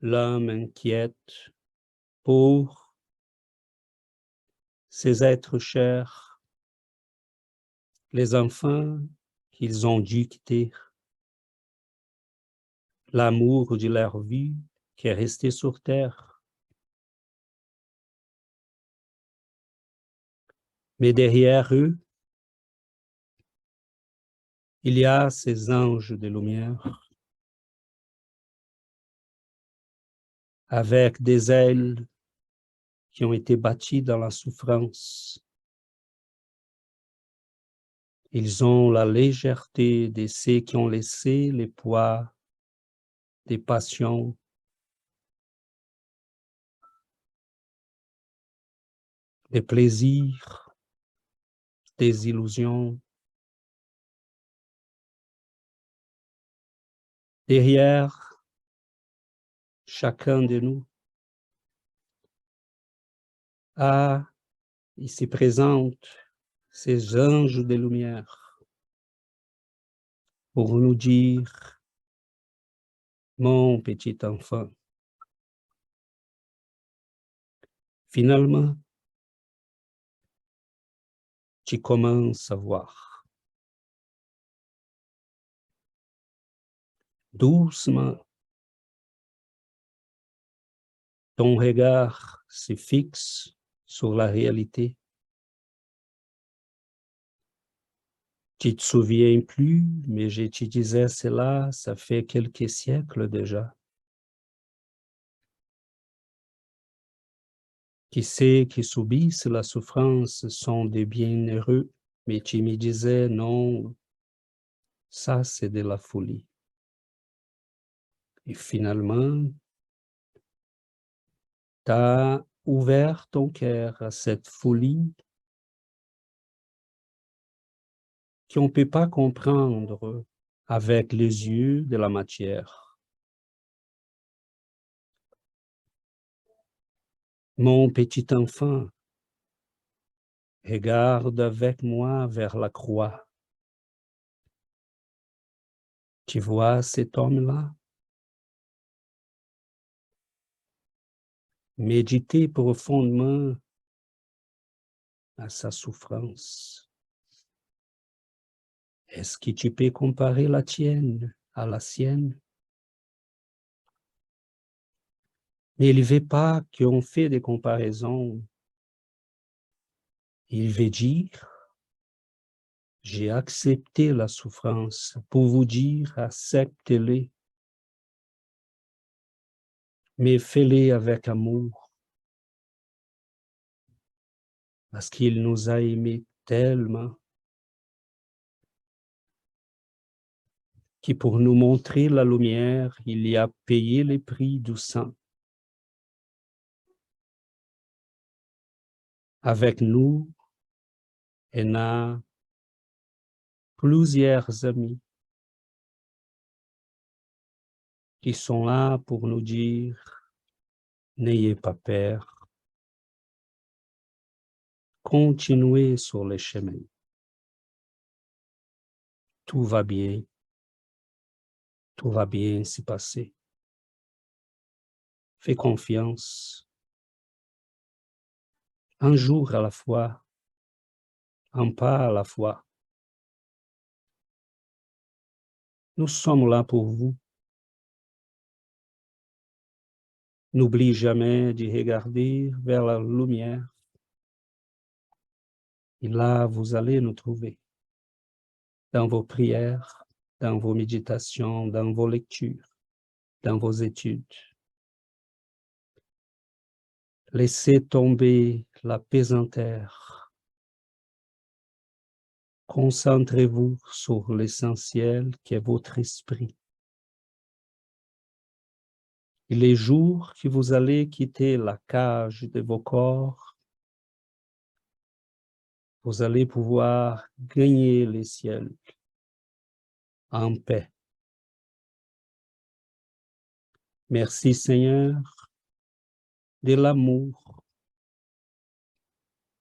l'âme inquiète pour ces êtres chers, les enfants qu'ils ont dû quitter, l'amour de leur vie qui est resté sur terre. Mais derrière eux, il y a ces anges de lumière avec des ailes qui ont été bâties dans la souffrance. Ils ont la légèreté de ceux qui ont laissé les poids des passions, des plaisirs, des illusions. Derrière chacun de nous il se présente ces anges de lumière pour nous dire, mon petit enfant, finalement, tu commences à voir. Doucement, ton regard se fixe sur la réalité. Tu ne te souviens plus, mais je te disais cela, ça fait quelques siècles déjà. Qui sait qui subissent la souffrance sont des bienheureux, mais tu me disais non, ça c'est de la folie. Et finalement, tu as ouvert ton cœur à cette folie qu'on ne peut pas comprendre avec les yeux de la matière. Mon petit enfant, regarde avec moi vers la croix. Tu vois cet homme-là? Méditez profondément à sa souffrance. Est-ce que tu peux comparer la tienne à la sienne? Mais il ne veut pas qu'on fait des comparaisons. Il veut dire, j'ai accepté la souffrance pour vous dire, acceptez-les, mais fais-les avec amour, parce qu'il nous a aimés tellement, que pour nous montrer la lumière, il y a payé le prix du sang. Avec nous, on a plusieurs amis qui sont là pour nous dire, n'ayez pas peur, continuez sur le chemin. Tout va bien se passer. Fais confiance. Un jour à la fois, un pas à la fois. Nous sommes là pour vous. N'oublie jamais de regarder vers la lumière. Et là, vous allez nous trouver. Dans vos prières, dans vos méditations, dans vos lectures, dans vos études. Laissez tomber la pesanteur. Concentrez-vous sur l'essentiel qui est votre esprit. Et les jours que vous allez quitter la cage de vos corps, vous allez pouvoir gagner les ciels en paix. Merci Seigneur de l'amour.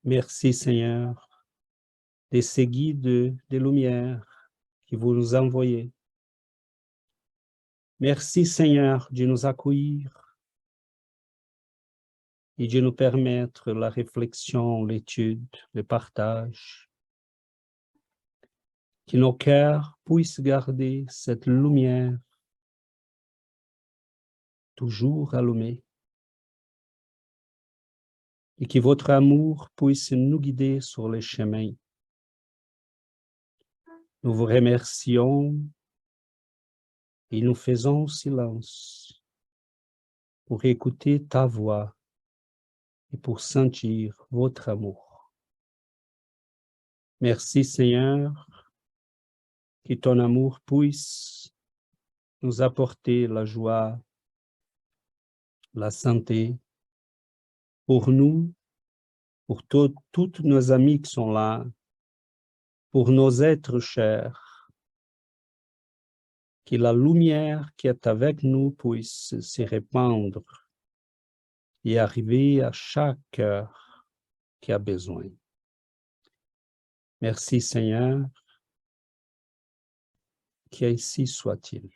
Merci Seigneur de ces guides de lumière que vous nous envoyez. Merci Seigneur de nous accueillir et de nous permettre la réflexion, l'étude, le partage. Que nos cœurs puissent garder cette lumière toujours allumée et que votre amour puisse nous guider sur les chemins. Nous vous remercions et nous faisons silence pour écouter ta voix et pour sentir votre amour. Merci Seigneur, que ton amour puisse nous apporter la joie, la santé, pour nous, pour toutes nos amis qui sont là, pour nos êtres chers, que la lumière qui est avec nous puisse se répandre et arriver à chaque cœur qui a besoin. Merci Seigneur, qu'ainsi soit-il.